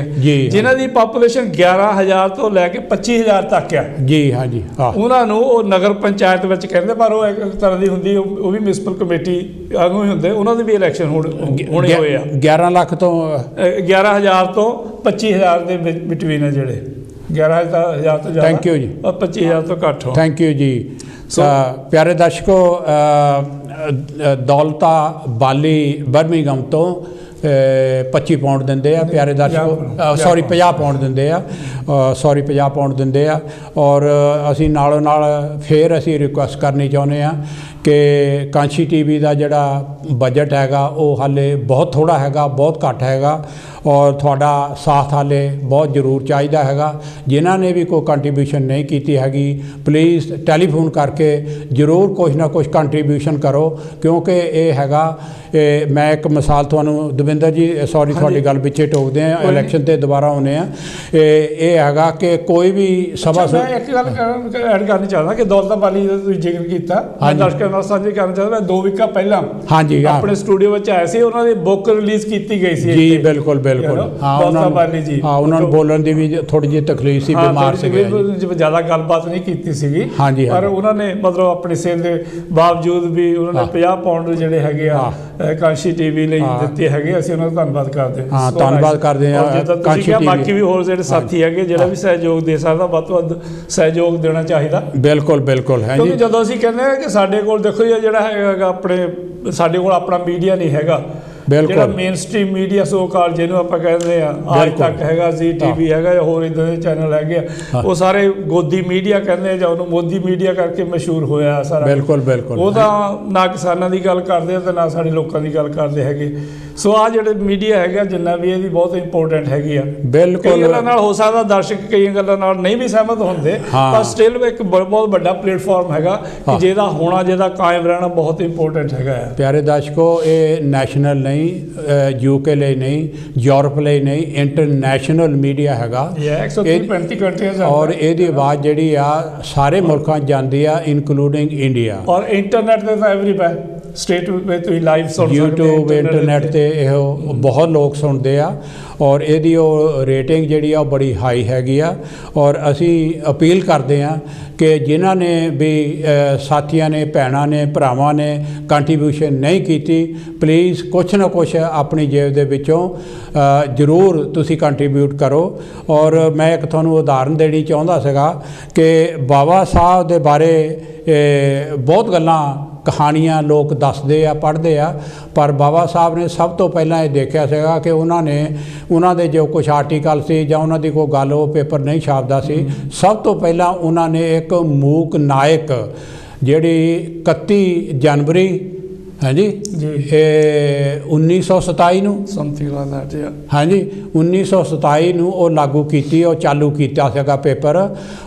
ਜਿਨ੍ਹਾਂ ਦੀ ਪਾਪੂਲੇਸ਼ਨ 11,000 ਤੋਂ ਲੈ ਕੇ 25,000 ਤੱਕ ਆ, ਜੀ, ਹਾਂਜੀ। ਉਹਨਾਂ ਨੂੰ ਉਹ ਨਗਰ ਪੰਚਾਇਤ ਵਿੱਚ ਕਹਿੰਦੇ, ਪਰ ਉਹ ਇੱਕ ਤਰ੍ਹਾਂ ਦੀ ਹੁੰਦੀ, ਉਹ ਵੀ ਮਿਊਨਿਸਪਲ ਕਮੇਟੀ ਵਾਂਗੂ ਹੀ ਹੁੰਦੇ, ਉਹਨਾਂ ਦੇ ਵੀ ਇਲੈਕਸ਼ਨ ਹੋਣੇ ਹੋਏ ਆ। 11 ਲੱਖ ਤੋਂ 11,000 ਤੋਂ 25,000 ਦੇ ਬਿਟਵੀਨ ਹੈ, ਜਿਹੜੇ 11,000 ਤੋਂ ਜ਼ਿਆਦਾ, ਥੈਂਕ ਯੂ ਜੀ, 25,000 ਤੋਂ ਘੱਟ ਹੋ। ਥੈਂਕ ਯੂ ਜੀ। ਪਿਆਰੇ ਦਰਸ਼ਕੋ, ਦੌਲਤਾ ਬਾਲੀ ਬਰਮਿੰਘਮ ਤੋਂ 25 ਪਾਉਂਡ ਦਿੰਦੇ ਆ ਪਿਆਰੇ ਦਰਸ਼ਕੋ, 50 ਪਾਉਂਡ ਦਿੰਦੇ ਆ, 50 ਪਾਉਂਡ ਦਿੰਦੇ ਆ। ਔਰ ਅਸੀਂ ਨਾਲੋਂ ਨਾਲ ਫੇਰ ਅਸੀਂ ਰਿਕੁਐਸਟ ਕਰਨੀ ਚਾਹੁੰਦੇ ਆ ਕਿ ਕਾਂਸ਼ੀ ਟੀਵੀ ਦਾ ਜਿਹੜਾ ਬਜਟ ਹੈਗਾ ਉਹ ਹਾਲੇ ਬਹੁਤ ਥੋੜ੍ਹਾ ਹੈਗਾ, ਬਹੁਤ ਘੱਟ ਹੈਗਾ, ਔਰ ਤੁਹਾਡਾ ਸਾਥ ਹਾਲੇ ਬਹੁਤ ਜ਼ਰੂਰ ਚਾਹੀਦਾ ਹੈਗਾ। ਜਿਨ੍ਹਾਂ ਨੇ ਵੀ ਕੋਈ ਕੰਟਰੀਬਿਊਸ਼ਨ ਨਹੀਂ ਕੀਤੀ ਹੈਗੀ, ਪਲੀਜ਼ ਟੈਲੀਫੋਨ ਕਰਕੇ ਜ਼ਰੂਰ ਕੁਛ ਨਾ ਕੁਛ ਕੰਟਰੀਬਿਊਸ਼ਨ ਕਰੋ, ਕਿਉਂਕਿ ਇਹ ਹੈਗਾ, ਮੈਂ ਇੱਕ ਮਿਸਾਲ ਤੁਹਾਨੂੰ, ਦਵਿੰਦਰ ਜੀ ਸੌਰੀ ਤੁਹਾਡੀ ਗੱਲ ਪਿੱਛੇ ਟੋਕਦੇ ਆ, ਇਲੈਕਸ਼ਨ 'ਤੇ ਦੁਬਾਰਾ ਆਉਂਦੇ ਆ। ਇਹ ਹੈਗਾ ਕਿ ਕੋਈ ਵੀ ਸਭਾ, ਮੈਂ ਇੱਕ ਗੱਲ ਐਡ ਕਰਨੀ ਚਾਹੁੰਦਾ ਕਿ ਦੌਲਤਾ ਬਾਲੀ ਦਾ ਤੁਸੀਂ ਜ਼ਿਕਰ ਕੀਤਾ, ਮੈਂ ਦਰਸ਼ਕਾਂ ਨਾਲ ਸਾਂਝੀ ਕਰਨਾ ਚਾਹੁੰਦਾ। 2 ਵੀਕਾਂ ਪਹਿਲਾਂ ਹਾਂਜੀ ਆਪਣੇ ਸਟੂਡੀਓ ਵਿੱਚ ਆਏ ਸੀ, ਉਹਨਾਂ ਦੀ ਬੁੱਕ ਰਿਲੀਜ਼ ਕੀਤੀ ਗਈ ਸੀ ਜੀ, ਬਿਲਕੁਲ। ਦੌਲਤਾ ਬਾਲੀ ਜੀ, ਉਹਨਾਂ ਨੂੰ ਬੋਲਣ ਦੀ ਵੀ ਥੋੜੀ ਜਿਹੀ ਤਕਲੀਫ ਸੀ, ਬਿਮਾਰ ਸੀਗੇ, ਜ਼ਿਆਦਾ ਗੱਲਬਾਤ ਨਹੀਂ ਕੀਤੀ ਸੀਗੀ, ਹਾਂਜੀ, ਪਰ ਉਹਨਾਂ ਨੇ ਮਤਲਬ ਆਪਣੀ ਸਿਹਤ ਦੇ ਬਾਵਜੂਦ ਵੀ ਉਹਨਾਂ ਨੇ 50 ਪਾਉਂਡ ਜਿਹੜੇ ਹੈਗੇ ਆ ਕਾਂਸ਼ੀ ਟੀਵੀ ਲਈ ਦਿੱਤੇ ਹੈਗੇ। ਅਸੀਂ ਉਹਨਾਂ ਦਾ ਧੰਨਵਾਦ ਕਰਦੇ ਹਾਂ, ਧੰਨਵਾਦ ਕਰਦੇ ਹਾਂ ਕਾਂਸ਼ੀ ਟੀਵੀ। ਬਾਕੀ ਵੀ ਹੋਰ ਜਿਹੜੇ ਸਾਥੀ ਹੈਗੇ, ਜਿਹੜਾ ਵੀ ਸਹਿਯੋਗ ਦੇ ਸਕਦਾ, ਵੱਧ ਤੋਂ ਵੱਧ ਸਹਿਯੋਗ ਦੇਣਾ ਚਾਹੀਦਾ। ਬਿਲਕੁਲ ਹੈ ਜੀ। ਜਦੋਂ ਅਸੀਂ ਕਹਿੰਦੇ ਹਾਂ ਕਿ ਸਾਡੇ ਕੋਲ ਦੇਖੋ ਜੀ, ਜਿਹੜਾ ਹੈਗਾ ਆਪਣੇ, ਸਾਡੇ ਕੋਲ ਆਪਣਾ ਮੀਡੀਆ ਨਹੀਂ ਹੈਗਾ, ਜਿਹੜਾ ਮੇਨ ਸਟ੍ਰੀਮ ਮੀਡੀਆ ਸੋ ਕਾਲ ਜਿਹਨੂੰ ਆਪਾਂ ਕਹਿੰਦੇ ਆ, ਅੱਜ ਤੱਕ ਹੈਗਾ, ਜ਼ੀ ਟੀਵੀ ਹੈਗਾ, ਜਾਂ ਹੋਰ ਇੱਦਾਂ ਦੇ ਚੈਨਲ ਹੈਗੇ ਆ, ਉਹ ਸਾਰੇ ਗੋਦੀ ਮੀਡੀਆ ਕਹਿੰਦੇ ਆ ਜਾਂ ਉਹਨੂੰ ਮੋਦੀ ਮੀਡੀਆ ਕਰਕੇ ਮਸ਼ਹੂਰ ਹੋਇਆ ਸਾਰਾ। ਬਿਲਕੁਲ ਬਿਲਕੁਲ। ਉਹ ਤਾਂ ਨਾ ਕਿਸਾਨਾਂ ਦੀ ਗੱਲ ਕਰਦੇ ਆ ਤੇ ਨਾ ਸਾਡੇ ਲੋਕਾਂ ਦੀ ਗੱਲ ਕਰਦੇ ਹੈਗੇ। ਸੋ ਆ ਜਿਹੜੇ ਮੀਡੀਆ ਹੈਗਾ ਜਿੰਨਾ ਵੀ ਇਹਦੀ ਬਹੁਤ ਇੰਪੋਰਟੈਂਟ ਹੈਗੀ ਆ। ਬਿਲਕੁਲ। ਕਈ ਗੱਲਾਂ ਨਾਲ ਹੋ ਸਕਦਾ ਦਰਸ਼ਕ ਕਈਆਂ ਗੱਲਾਂ ਨਾਲ ਨਹੀਂ ਵੀ ਸਹਿਮਤ ਹੁੰਦੇ, ਪਰ ਸਟਿਲ ਇੱਕ ਬਹੁਤ ਵੱਡਾ ਪਲੇਟਫਾਰਮ ਹੈਗਾ ਕਿ ਜਿਹਦਾ ਹੋਣਾ, ਜਿਹਦਾ ਕਾਇਮ ਰਹਿਣਾ ਬਹੁਤ ਇੰਪੋਰਟੈਂਟ ਹੈਗਾ ਆ। ਪਿਆਰੇ ਦਰਸ਼ਕੋ, ਇਹ ਨੈਸ਼ਨਲ ਨਹੀਂ, UK ਲਈ ਨਹੀਂ, ਯੂਰਪ ਲਈ ਨਹੀਂ, ਇੰਟਰਨੈਸ਼ਨਲ ਮੀਡੀਆ ਹੈਗਾ। 135 ਕੰਟਰੀਜ਼ ਔਰ ਇਹਦੀ ਆਵਾਜ਼ ਜਿਹੜੀ ਆ ਸਾਰੇ ਮੁਲਕਾਂ 'ਚ ਜਾਂਦੀ ਆ, ਇਨਕਲੂਡਿੰਗ ਇੰਡੀਆ। ਔਰ ਇੰਟਰਨੈਟ ਤੇ ਤਾਂ ਐਵਰੀਵੇਅਰ ਸਟੇਟ ਵਿੱਚ ਤੁਸੀਂ ਲਾਈਵ ਸੁਣ ਸਕਦੇ, YouTube ਇੰਟਰਨੈਟ ਤੇ ਇਹ ਬਹੁਤ ਲੋਕ ਸੁਣਦੇ ਆ। ਔਰ ਇਹਦੀ ਉਹ ਰੇਟਿੰਗ ਜਿਹੜੀ ਆ ਉਹ ਬੜੀ ਹਾਈ ਹੈਗੀ ਆ। ਔਰ ਅਸੀਂ ਅਪੀਲ ਕਰਦੇ ਹਾਂ ਕਿ ਜਿਨ੍ਹਾਂ ਨੇ ਵੀ ਸਾਥੀਆਂ ਨੇ, ਭੈਣਾਂ ਨੇ, ਭਰਾਵਾਂ ਨੇ ਕੰਟਰੀਬਿਊਸ਼ਨ ਨਹੀਂ ਕੀਤੀ, ਪਲੀਜ਼ ਕੁਛ ਨਾ ਕੁਛ ਆਪਣੀ ਜੇਬ ਦੇ ਵਿੱਚੋਂ ਜ਼ਰੂਰ ਤੁਸੀਂ ਕੰਟਰੀਬਿਊਟ ਕਰੋ। ਔਰ ਮੈਂ ਇੱਕ ਤੁਹਾਨੂੰ ਉਦਾਹਰਨ ਦੇਣੀ ਚਾਹੁੰਦਾ ਸੀਗਾ ਕਿ ਬਾਬਾ ਸਾਹਿਬ ਦੇ ਬਾਰੇ ਬਹੁਤ ਗੱਲਾਂ, ਕਹਾਣੀਆਂ ਲੋਕ ਦੱਸਦੇ ਆ, ਪੜ੍ਹਦੇ ਆ, ਪਰ ਬਾਬਾ ਸਾਹਿਬ ਨੇ ਸਭ ਤੋਂ ਪਹਿਲਾਂ ਇਹ ਦੇਖਿਆ ਸੀਗਾ ਕਿ ਉਹਨਾਂ ਦੇ ਜੋ ਕੁਛ ਆਰਟੀਕਲ ਸੀ ਜਾਂ ਉਹਨਾਂ ਦੀ ਕੋਈ ਗੱਲ ਉਹ ਪੇਪਰ ਨਹੀਂ ਛਾਪਦਾ ਸੀ, ਸਭ ਤੋਂ ਪਹਿਲਾਂ ਉਹਨਾਂ ਨੇ ਇੱਕ ਮੂਕ ਨਾਇਕ ਜਿਹੜੀ 31 ਜਨਵਰੀ ਹਾਂਜੀ 1927 ਨੂੰ ਸਮਥਿੰਗ ਲਾਈਕ ਦੈਟ, ਹਾਂਜੀ 1927 ਨੂੰ ਉਹ ਲਾਗੂ ਕੀਤੀ, ਉਹ ਚਾਲੂ ਕੀਤਾ ਸੀਗਾ ਪੇਪਰ।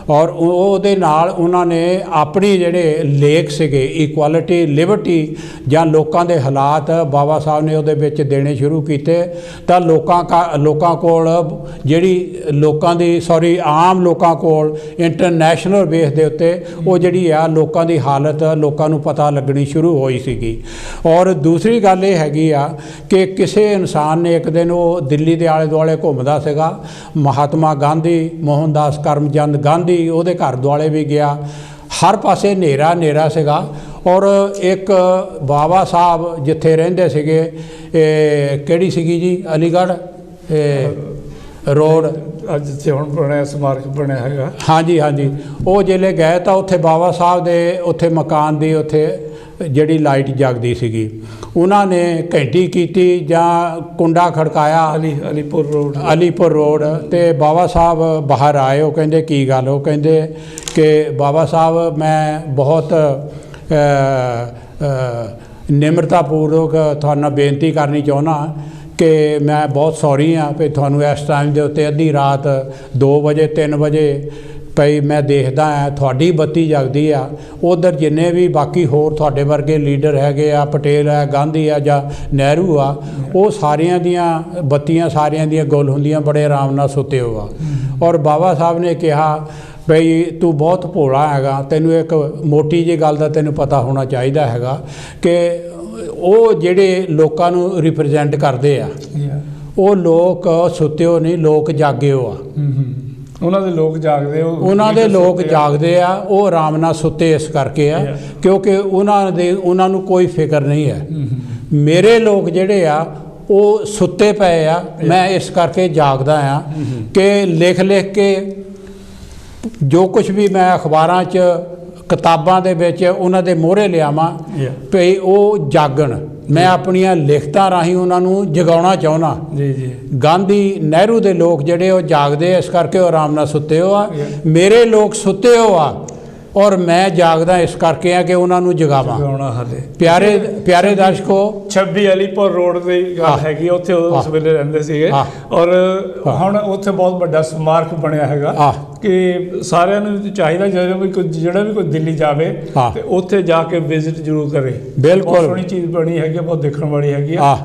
ਔਰ ਉਹਦੇ ਨਾਲ ਉਹਨਾਂ ਨੇ ਆਪਣੀ ਜਿਹੜੇ ਲੇਖ ਸੀਗੇ ਇਕੁਐਲਿਟੀ, ਲਿਬਰਟੀ ਜਾਂ ਲੋਕਾਂ ਦੇ ਹਾਲਾਤ, ਬਾਬਾ ਸਾਹਿਬ ਨੇ ਉਹਦੇ ਵਿੱਚ ਦੇਣੇ ਸ਼ੁਰੂ ਕੀਤੇ। ਤਾਂ ਲੋਕਾਂ ਕੋਲ ਜਿਹੜੀ ਆਮ ਲੋਕਾਂ ਕੋਲ ਇੰਟਰਨੈਸ਼ਨਲ ਬੇਸ ਦੇ ਉੱਤੇ ਉਹ ਜਿਹੜੀ ਆ ਲੋਕਾਂ ਦੀ ਹਾਲਤ ਲੋਕਾਂ ਨੂੰ ਪਤਾ ਲੱਗਣੀ ਸ਼ੁਰੂ ਹੋਈ ਸੀਗੀ। ਔਰ ਦੂਸਰੀ ਗੱਲ ਇਹ ਹੈਗੀ ਆ ਕਿ ਕਿਸੇ ਇਨਸਾਨ ਨੇ ਇੱਕ ਦਿਨ ਉਹ ਦਿੱਲੀ ਦੇ ਆਲੇ ਦੁਆਲੇ ਘੁੰਮਦਾ ਸੀਗਾ, ਮਹਾਤਮਾ ਗਾਂਧੀ, ਮੋਹਨਦਾਸ ਕਰਮਚੰਦ ਗਾਂਧੀ ਉਹਦੇ ਘਰ ਦੁਆਲੇ ਵੀ ਗਿਆ, ਹਰ ਪਾਸੇ ਹਨੇਰਾ ਸੀਗਾ। ਔਰ ਇੱਕ ਬਾਬਾ ਸਾਹਿਬ ਜਿੱਥੇ ਰਹਿੰਦੇ ਸੀਗੇ, ਕਿਹੜੀ ਸੀਗੀ ਜੀ, ਅਲੀਗੜ੍ਹ ਰੋਡ, ਅੱਜ ਜਿੱਥੇ ਹੁਣ ਬਣਿਆ ਸਮਾਰਕ ਬਣਿਆ ਹੈਗਾ, ਹਾਂਜੀ ਹਾਂਜੀ, ਉਹ ਜਿਹੜੇ ਗਏ ਤਾਂ ਉੱਥੇ ਬਾਬਾ ਸਾਹਿਬ ਦੇ ਉੱਥੇ ਮਕਾਨ ਦੀ ਉੱਥੇ ਜਿਹੜੀ ਲਾਈਟ ਜਗਦੀ ਸੀਗੀ। ਉਹਨਾਂ ਨੇ ਘੰਟੀ ਕੀਤੀ ਜਾਂ ਕੁੰਡਾ ਖੜਕਾਇਆ, ਅਲੀਪੁਰ ਰੋਡ ਤੇ ਬਾਬਾ ਸਾਹਿਬ ਬਾਹਰ ਆਏ। ਉਹ ਕਹਿੰਦੇ ਕੀ ਗੱਲ? ਉਹ ਕਹਿੰਦੇ ਕਿ ਬਾਬਾ ਸਾਹਿਬ ਮੈਂ ਬਹੁਤ ਨਿਮਰਤਾਪੂਰਵਕ ਤੁਹਾਨੂੰ ਨਾਲ ਬੇਨਤੀ ਕਰਨੀ ਚਾਹੁੰਦਾ ਕਿ ਮੈਂ ਬਹੁਤ ਸੌਰੀ ਹਾਂ ਵੀ ਤੁਹਾਨੂੰ ਇਸ ਟਾਈਮ ਦੇ ਉੱਤੇ ਅੱਧੀ ਰਾਤ 2 ਵਜੇ 3 ਵਜੇ ਭਈ ਮੈਂ ਦੇਖਦਾ ਹਾਂ ਤੁਹਾਡੀ ਬੱਤੀ ਜਗਦੀ ਆ, ਉਧਰ ਜਿੰਨੇ ਵੀ ਬਾਕੀ ਹੋਰ ਤੁਹਾਡੇ ਵਰਗੇ ਲੀਡਰ ਹੈਗੇ ਆ, ਪਟੇਲ ਹੈ, ਗਾਂਧੀ ਆ ਜਾਂ ਨਹਿਰੂ ਆ, ਉਹ ਸਾਰਿਆਂ ਦੀਆਂ ਬੱਤੀਆਂ ਸਾਰਿਆਂ ਦੀਆਂ ਗੁੱਲ ਹੁੰਦੀਆਂ, ਬੜੇ ਆਰਾਮ ਨਾਲ ਸੁੱਤੇ ਹੋ ਆ। ਔਰ ਬਾਬਾ ਸਾਹਿਬ ਨੇ ਕਿਹਾ ਭਈ ਤੂੰ ਬਹੁਤ ਭੋਲਾ ਹੈਗਾ, ਤੈਨੂੰ ਇੱਕ ਮੋਟੀ ਜਿਹੀ ਗੱਲ ਦਾ ਤੈਨੂੰ ਪਤਾ ਹੋਣਾ ਚਾਹੀਦਾ ਹੈਗਾ ਕਿ ਉਹ ਜਿਹੜੇ ਲੋਕਾਂ ਨੂੰ ਰਿਪਰੈਜ਼ੈਂਟ ਕਰਦੇ ਆ, ਉਹ ਲੋਕ ਸੁੱਤੇ ਹੋ ਨਹੀਂ, ਲੋਕ ਜਾਗੇ ਹੋ ਆ। ਉਹਨਾਂ ਦੇ ਲੋਕ ਜਾਗਦੇ, ਉਹਨਾਂ ਦੇ ਲੋਕ ਜਾਗਦੇ ਆ, ਉਹ ਆਰਾਮ ਨਾਲ ਸੁੱਤੇ ਇਸ ਕਰਕੇ ਆ ਕਿਉਂਕਿ ਉਹਨਾਂ ਨੂੰ ਕੋਈ ਫਿਕਰ ਨਹੀਂ ਹੈ। ਮੇਰੇ ਲੋਕ ਜਿਹੜੇ ਆ ਉਹ ਸੁੱਤੇ ਪਏ ਆ, ਮੈਂ ਇਸ ਕਰਕੇ ਜਾਗਦਾ ਆ ਕਿ ਲਿਖ ਕੇ ਜੋ ਕੁਛ ਵੀ ਮੈਂ ਅਖਬਾਰਾਂ 'ਚ, ਕਿਤਾਬਾਂ ਦੇ ਵਿੱਚ ਉਹਨਾਂ ਦੇ ਮੋਹਰੇ ਲਿਆਵਾਂ ਭਈ ਉਹ ਜਾਗਣ। ਮੈਂ ਆਪਣੀਆਂ ਲਿਖਤਾਂ ਰਾਹੀਂ ਉਹਨਾਂ ਨੂੰ ਜਗਾਉਣਾ ਚਾਹੁੰਦਾ। ਗਾਂਧੀ, ਨਹਿਰੂ ਦੇ ਲੋਕ ਜਿਹੜੇ ਉਹ ਜਾਗਦੇ ਇਸ ਕਰਕੇ ਉਹ ਆਰਾਮ ਨਾਲ ਸੁੱਤੇ ਹੋ ਆ, ਮੇਰੇ ਲੋਕ ਸੁੱਤੇ ਹੋ ਆ ਔਰ ਮੈਂ ਜਾਗਦਾ ਇਸ ਕਰਕੇ ਆ ਕਿ ਉਹਨਾਂ ਨੂੰ ਜਗਾਵਾਂ। ਹਾਲੇ ਪਿਆਰੇ ਦਰਸ਼ਕੋ, 26 ਅਲੀਪੁਰ ਰੋਡ ਦੀ ਗੱਲ ਹੈਗੀ, ਉੱਥੇ ਉਸ ਵੇਲੇ ਰਹਿੰਦੇ ਸੀਗੇ। ਔਰ ਹੁਣ ਉੱਥੇ ਬਹੁਤ ਵੱਡਾ ਸਮਾਰਕ ਬਣਿਆ ਹੈਗਾ ਕਿ ਸਾਰਿਆਂ ਨੂੰ ਚਾਹੀਦਾ ਜਿਹੜਾ ਵੀ ਕੋਈ ਦਿੱਲੀ ਜਾਵੇ ਤੇ ਉੱਥੇ ਜਾ ਕੇ ਵਿਜ਼ਿਟ ਜ਼ਰੂਰ ਕਰੇ। ਬਿਲਕੁਲ ਸੋਹਣੀ ਚੀਜ਼ ਬਣੀ ਹੈਗੀ, ਬਹੁਤ ਦੇਖਣ ਵਾਲੀ ਹੈਗੀ ਆ।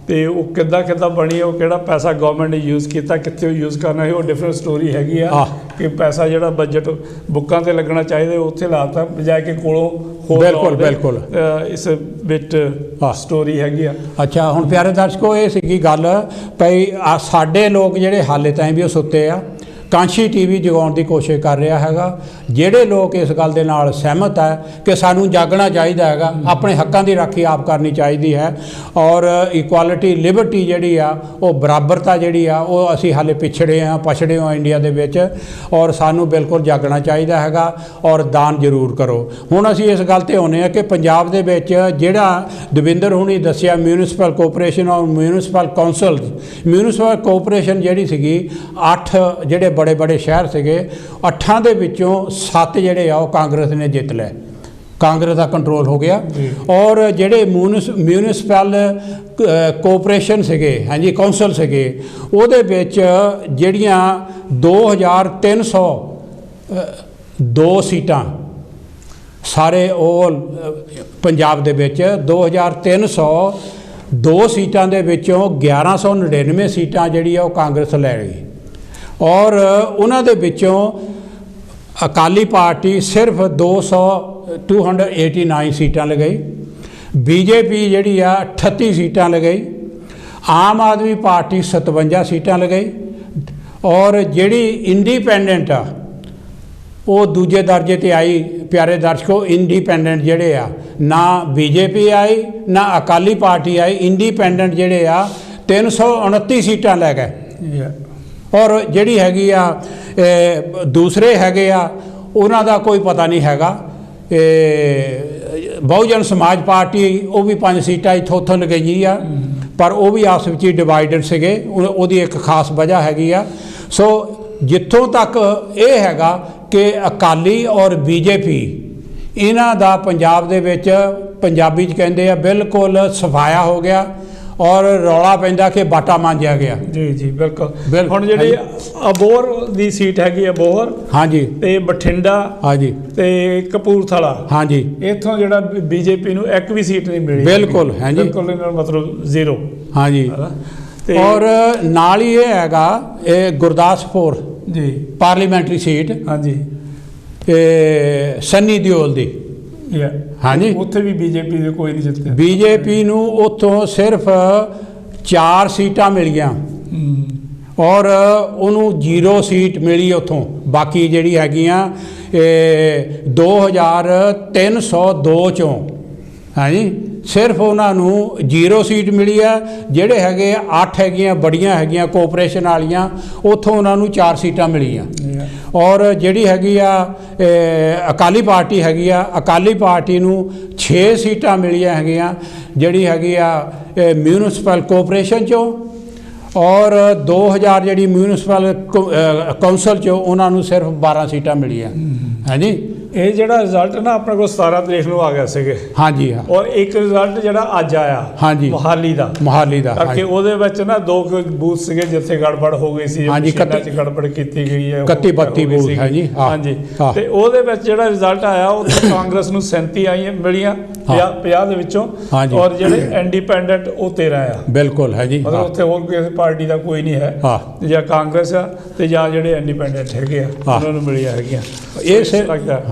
ਤੇ ਉਹ ਕਿੱਦਾਂ ਬਣੀ, ਉਹ ਕਿਹੜਾ ਪੈਸਾ ਗਵਰਨਮੈਂਟ ਨੇ ਯੂਜ਼ ਕੀਤਾ, ਕਿੱਥੇ ਉਹ ਯੂਜ਼ ਕਰਨਾ ਹੈ, ਉਹ ਡਿਫਰੈਂਟ ਸਟੋਰੀ ਹੈਗੀ ਆ ਕਿ ਪੈਸਾ ਜਿਹੜਾ ਬਜਟ ਬੁੱਕਾਂ ਤੇ ਲੱਗਣਾ ਚਾਹੀਦਾ ਉੱਥੇ ਲਾਤਾ ਬਜਾਏ ਕਿ ਕੋਲੋਂ ਹੋਰ। ਬਿਲਕੁਲ ਇਸ ਵਿੱਚ ਸਟੋਰੀ ਹੈਗੀ ਆ। ਅੱਛਾ, ਹੁਣ ਪਿਆਰੇ ਦਰਸ਼ਕੋ, ਇਹ ਸੀਗੀ ਗੱਲ ਭਈ ਸਾਡੇ ਲੋਕ ਜਿਹੜੇ ਹਾਲੇ ਤਾਈਂ ਵੀ ਉਹ ਸੁੱਤੇ ਆ, ਕਾਂਸ਼ੀ ਟੀਵੀ ਜਗਾਉਣ ਦੀ ਕੋਸ਼ਿਸ਼ ਕਰ ਰਿਹਾ ਹੈਗਾ। ਜਿਹੜੇ ਲੋਕ ਇਸ ਗੱਲ ਦੇ ਨਾਲ ਸਹਿਮਤ ਹੈ ਕਿ ਸਾਨੂੰ ਜਾਗਣਾ ਚਾਹੀਦਾ ਹੈਗਾ, ਆਪਣੇ ਹੱਕਾਂ ਦੀ ਰਾਖੀ ਆਪ ਕਰਨੀ ਚਾਹੀਦੀ ਹੈ, ਔਰ ਇਕੁਆਲਿਟੀ ਲਿਬਰਟੀ ਜਿਹੜੀ ਆ ਉਹ ਬਰਾਬਰਤਾ ਜਿਹੜੀ ਆ ਉਹ ਅਸੀਂ ਹਾਲੇ ਪਛੜੇ ਹਾਂ ਇੰਡੀਆ ਦੇ ਵਿੱਚ, ਔਰ ਸਾਨੂੰ ਬਿਲਕੁਲ ਜਾਗਣਾ ਚਾਹੀਦਾ ਹੈਗਾ, ਔਰ ਦਾਨ ਜ਼ਰੂਰ ਕਰੋ। ਹੁਣ ਅਸੀਂ ਇਸ ਗੱਲ 'ਤੇ ਆਉਂਦੇ ਹਾਂ ਕਿ ਪੰਜਾਬ ਦੇ ਵਿੱਚ ਜਿਹੜਾ ਦਵਿੰਦਰ ਹੁਣੀ ਦੱਸਿਆ ਮਿਊਨਿਸਪਲ ਕੋਆਪਰੇਸ਼ਨ ਔਰ ਮਿਊਨਿਸਪਲ ਕੌਂਸਲ, ਮਿਊਨਿਸਪਲ ਕੋਆਪਰੇਸ਼ਨ ਜਿਹੜੀ ਸੀਗੀ 8 ਜਿਹੜੇ ਬੜੇ ਬੜੇ ਸ਼ਹਿਰ ਸੀਗੇ, 8 ਦੇ ਵਿੱਚੋਂ 7 ਜਿਹੜੇ ਆ ਉਹ ਕਾਂਗਰਸ ਨੇ ਜਿੱਤ ਲਏ, ਕਾਂਗਰਸ ਦਾ ਕੰਟਰੋਲ ਹੋ ਗਿਆ। ਔਰ ਜਿਹੜੇ ਮਿਊਨਿਸਪਲ ਕੋਆਪਰੇਸ਼ਨ ਸੀਗੇ, ਹਾਂਜੀ ਕੌਂਸਲ ਸੀਗੇ, ਉਹਦੇ ਵਿੱਚ ਜਿਹੜੀਆਂ 2302 ਸੀਟਾਂ ਸਾਰੇ ਓਲ ਪੰਜਾਬ ਦੇ ਵਿੱਚ 2302 ਸੀਟਾਂ ਦੇ ਵਿੱਚੋਂ 1199 ਸੀਟਾਂ ਜਿਹੜੀ ਆ ਉਹ ਕਾਂਗਰਸ ਲੈ ਗਈ, ਔਰ ਉਹਨਾਂ ਦੇ ਵਿੱਚੋਂ ਅਕਾਲੀ ਪਾਰਟੀ ਸਿਰਫ 289 ਸੀਟਾਂ ਲਗਾਈ, ਬੀਜੇਪੀ ਜਿਹੜੀ ਆ 38 ਸੀਟਾਂ ਲਗਾਈ, ਆਮ ਆਦਮੀ ਪਾਰਟੀ 57 ਸੀਟਾਂ ਲਗਾਈ, ਔਰ ਜਿਹੜੀ ਇੰਡੀਪੈਂਡੈਂਟ ਆ ਉਹ ਦੂਜੇ ਦਰਜੇ 'ਤੇ ਆਈ। ਪਿਆਰੇ ਦਰਸ਼ਕੋ, ਇੰਡੀਪੈਂਡੈਂਟ ਜਿਹੜੇ ਆ ਨਾ ਬੀਜੇਪੀ ਆਈ ਨਾ ਅਕਾਲੀ ਪਾਰਟੀ ਆਈ, ਇੰਡੀਪੈਂਡੈਂਟ ਜਿਹੜੇ ਆ 329 ਸੀਟਾਂ ਲੈ ਗਏ। ਔਰ ਜਿਹੜੀ ਹੈਗੀ ਆ ਦੂਸਰੇ ਹੈਗੇ ਆ ਉਹਨਾਂ ਦਾ ਕੋਈ ਪਤਾ ਨਹੀਂ ਹੈਗਾ। ਬਹੁਜਨ ਸਮਾਜ ਪਾਰਟੀ ਉਹ ਵੀ 5 ਸੀਟਾਂ ਇੱਥੋਂ ਉੱਥੋਂ ਲਗਾਈ ਆ, ਪਰ ਉਹ ਵੀ ਆਪਸ ਵਿੱਚ ਹੀ ਡਿਵਾਈਡਡ ਸੀਗੇ, ਉਹਦੀ ਇੱਕ ਖਾਸ ਵਜ੍ਹਾ ਹੈਗੀ ਆ। ਸੋ ਜਿੱਥੋਂ ਤੱਕ ਇਹ ਹੈਗਾ ਕਿ ਅਕਾਲੀ ਔਰ ਬੀਜੇਪੀ ਇਹਨਾਂ ਦਾ ਪੰਜਾਬ ਦੇ ਵਿੱਚ, ਪੰਜਾਬੀ 'ਚ ਕਹਿੰਦੇ ਆ, ਬਿਲਕੁਲ ਸਫਾਇਆ ਹੋ ਗਿਆ, ਔਰ ਰੌਲਾ ਪੈਂਦਾ ਕਿ ਬਾਟਾ ਮਾਂਜਿਆ ਗਿਆ। ਜੀ ਜੀ ਬਿਲਕੁਲ। ਹੁਣ ਜਿਹੜੀ ਅਬੋਹਰ ਦੀ ਸੀਟ ਹੈਗੀ ਅਬੋਹਰ, ਹਾਂਜੀ, ਤੇ ਬਠਿੰਡਾ, ਹਾਂਜੀ, ਤੇ ਕਪੂਰਥਲਾ, ਹਾਂਜੀ, ਇੱਥੋਂ ਜਿਹੜਾ ਬੀਜੇਪੀ ਨੂੰ ਇੱਕ ਵੀ ਸੀਟ ਨਹੀਂ ਮਿਲੀ, ਬਿਲਕੁਲ, ਹਾਂਜੀ, ਬਿਲਕੁਲ ਮਤਲਬ 0, ਹਾਂਜੀ। ਔਰ ਨਾਲ ਹੀ ਇਹ ਹੈਗਾ ਇਹ ਗੁਰਦਾਸਪੁਰ ਜੀ ਪਾਰਲੀਮੈਂਟਰੀ ਸੀਟ, ਹਾਂਜੀ, ਸੰਨੀ ਦਿਓਲ ਦੀ, ਹਾਂਜੀ, ਉੱਥੇ ਵੀ ਬੀਜੇਪੀ ਦੇ ਕੋਈ ਨਹੀਂ ਜਿੱਤਿਆ। ਬੀਜੇਪੀ ਨੂੰ ਉੱਥੋਂ ਸਿਰਫ 4 ਸੀਟਾਂ ਮਿਲੀਆਂ, ਔਰ ਉਹਨੂੰ 0 ਸੀਟ ਮਿਲੀ ਉੱਥੋਂ। ਬਾਕੀ ਜਿਹੜੀ ਹੈਗੀਆਂ 2302 ਚੋਂ, ਹਾਂਜੀ, ਸਿਰਫ ਉਹਨਾਂ ਨੂੰ 0 ਸੀਟ ਮਿਲੀ ਆ। ਜਿਹੜੇ ਹੈਗੇ 8 ਹੈਗੀਆਂ ਬੜੀਆਂ ਹੈਗੀਆਂ ਕੋਆਪਰੇਸ਼ਨ ਵਾਲੀਆਂ, ਉੱਥੋਂ ਉਹਨਾਂ ਨੂੰ 4 ਸੀਟਾਂ ਮਿਲੀਆਂ। ਔਰ ਜਿਹੜੀ ਹੈਗੀ ਆ ਅਕਾਲੀ ਪਾਰਟੀ ਹੈਗੀ ਆ, ਅਕਾਲੀ ਪਾਰਟੀ ਨੂੰ 6 ਸੀਟਾਂ ਮਿਲੀਆਂ ਹੈਗੀਆਂ ਜਿਹੜੀ ਹੈਗੀ ਆ ਮਿਊਨਿਸਪਲ ਕੋਆਪਰੇਸ਼ਨ 'ਚੋਂ, ਔਰ 2000 ਜਿਹੜੀ ਮਿਊਨਿਸਪਲ ਕੌਂਸਲ 'ਚੋਂ ਉਹਨਾਂ ਨੂੰ ਸਿਰਫ 12 ਸੀਟਾਂ ਮਿਲੀਆਂ, ਹਾਂਜੀ। ਇਹ ਜਿਹੜਾ ਰਿਜ਼ਲਟ ਨਾ ਆਪਣੇ ਕੋਲ 17 ਤਰੀਕ ਨੂੰ ਆ ਗਿਆ ਸੀਗੇ, ਹਾਂਜੀ, ਹਾਂ। ਔਰ ਇੱਕ ਰਿਜ਼ਲਟ ਜਿਹੜਾ ਅੱਜ ਆਇਆ, ਹਾਂਜੀ, ਮੋਹਾਲੀ ਦਾ ਕਰਕੇ ਉਹਦੇ ਵਿੱਚ ਨਾ 2 ਬੂਥ ਸੀਗੇ ਜਿੱਥੇ ਗੜਬੜ ਹੋ ਗਈ ਸੀ, ਹਾਂਜੀ, 'ਚ ਗੜਬੜ ਕੀਤੀ ਗਈ ਹੈ, 31-32 ਬੂਥ, ਹਾਂਜੀ, ਹਾਂਜੀ। ਤੇ ਉਹਦੇ ਵਿੱਚ ਜਿਹੜਾ ਰਿਜ਼ਲਟ ਆਇਆ ਉਹ ਕਾਂਗਰਸ ਨੂੰ 37 ਆਈਆਂ ਮਿਲੀਆਂ 50 ਦੇ ਵਿੱਚੋਂ, ਔਰ ਜਿਹੜੇ ਇੰਡੀਪੈਂਡੈਂਟ ਉਹ 13 ਆ, ਬਿਲਕੁਲ, ਹਾਂਜੀ। ਮਤਲਬ ਉੱਥੇ ਹੋਰ ਕਿਸੇ ਪਾਰਟੀ ਦਾ ਕੋਈ ਨਹੀਂ ਹੈ, ਜਾਂ ਕਾਂਗਰਸ ਆ ਤੇ ਜਾਂ ਜਿਹੜੇ ਇੰਡੀਪੈਂਡੈਂਟ ਹੈਗੇ ਆ ਉਹਨਾਂ ਨੂੰ ਮਿਲੀਆਂ ਹੈਗੀਆਂ। ਇਹ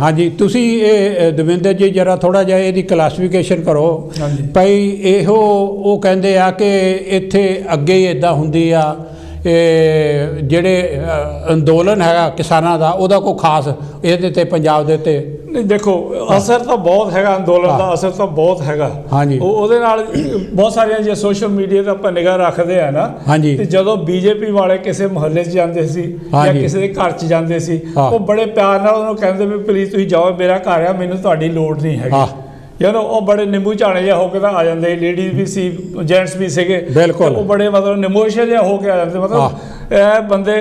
ਹਾਂਜੀ, ਤੁਸੀਂ ਇਹ ਦਵਿੰਦਰ ਜੀ ਜਰਾ ਥੋੜ੍ਹਾ ਜਿਹਾ ਇਹਦੀ ਕਲਾਸੀਫਿਕੇਸ਼ਨ ਕਰੋ ਭਾਈ। ਇਹੋ ਉਹ ਕਹਿੰਦੇ ਆ ਕਿ ਇੱਥੇ ਅੱਗੇ ਹੀ ਇੱਦਾਂ ਹੁੰਦੀ ਆ, ਜਿਹੜੇ ਅੰਦੋਲਨ ਹੈਗਾ ਕਿਸਾਨਾਂ ਦਾ, ਉਹਦਾ ਕੋਈ ਖਾਸ ਇਹਦੇ 'ਤੇ ਪੰਜਾਬ ਦੇ ਉੱਤੇ ਨਹੀਂ। ਦੇਖੋ ਅਸਰ ਤਾਂ ਬਹੁਤ ਹੈਗਾ, ਅੰਦੋਲਨ ਦਾ ਅਸਰ ਤਾਂ ਬਹੁਤ ਹੈਗਾ, ਹਾਂਜੀ। ਉਹਦੇ ਨਾਲ ਬਹੁਤ ਸਾਰੀਆਂ ਜੇ ਸੋਸ਼ਲ ਮੀਡੀਆ 'ਤੇ ਆਪਾਂ ਨਿਗਾਹ ਰੱਖਦੇ ਆ ਨਾ, ਹਾਂਜੀ, ਤੇ ਜਦੋਂ ਬੀਜੇਪੀ ਵਾਲੇ ਕਿਸੇ ਮੁਹੱਲੇ 'ਚ ਜਾਂਦੇ ਸੀ ਜਾਂ ਕਿਸੇ ਦੇ ਘਰ 'ਚ ਜਾਂਦੇ ਸੀ, ਉਹ ਬੜੇ ਪਿਆਰ ਨਾਲ ਉਹਨੂੰ ਕਹਿੰਦੇ ਵੀ ਪਲੀਜ਼ ਤੁਸੀਂ ਜਾਓ, ਮੇਰਾ ਘਰ ਆ, ਮੈਨੂੰ ਤੁਹਾਡੀ ਲੋੜ ਨਹੀਂ ਹੈਗੀ। ਉਹ ਬੜੇ ਨਿੰਬੂ ਝਾਣੇ ਜਿਹਾ ਹੋ ਕੇ ਤਾਂ ਆ ਜਾਂਦੇ, ਲੇਡੀਜ਼ ਵੀ ਸੀ, ਜੈਂਟਸ ਵੀ ਸੀਗੇ, ਬਿਲਕੁਲ, ਉਹ ਬੜੇ ਮਤਲਬ ਨਿਮੋਸ਼ੀਆ ਜਿਹਾ ਹੋ ਕੇ ਆ ਜਾਂਦੇ। ਮਤਲਬ ਇਹ ਬੰਦੇ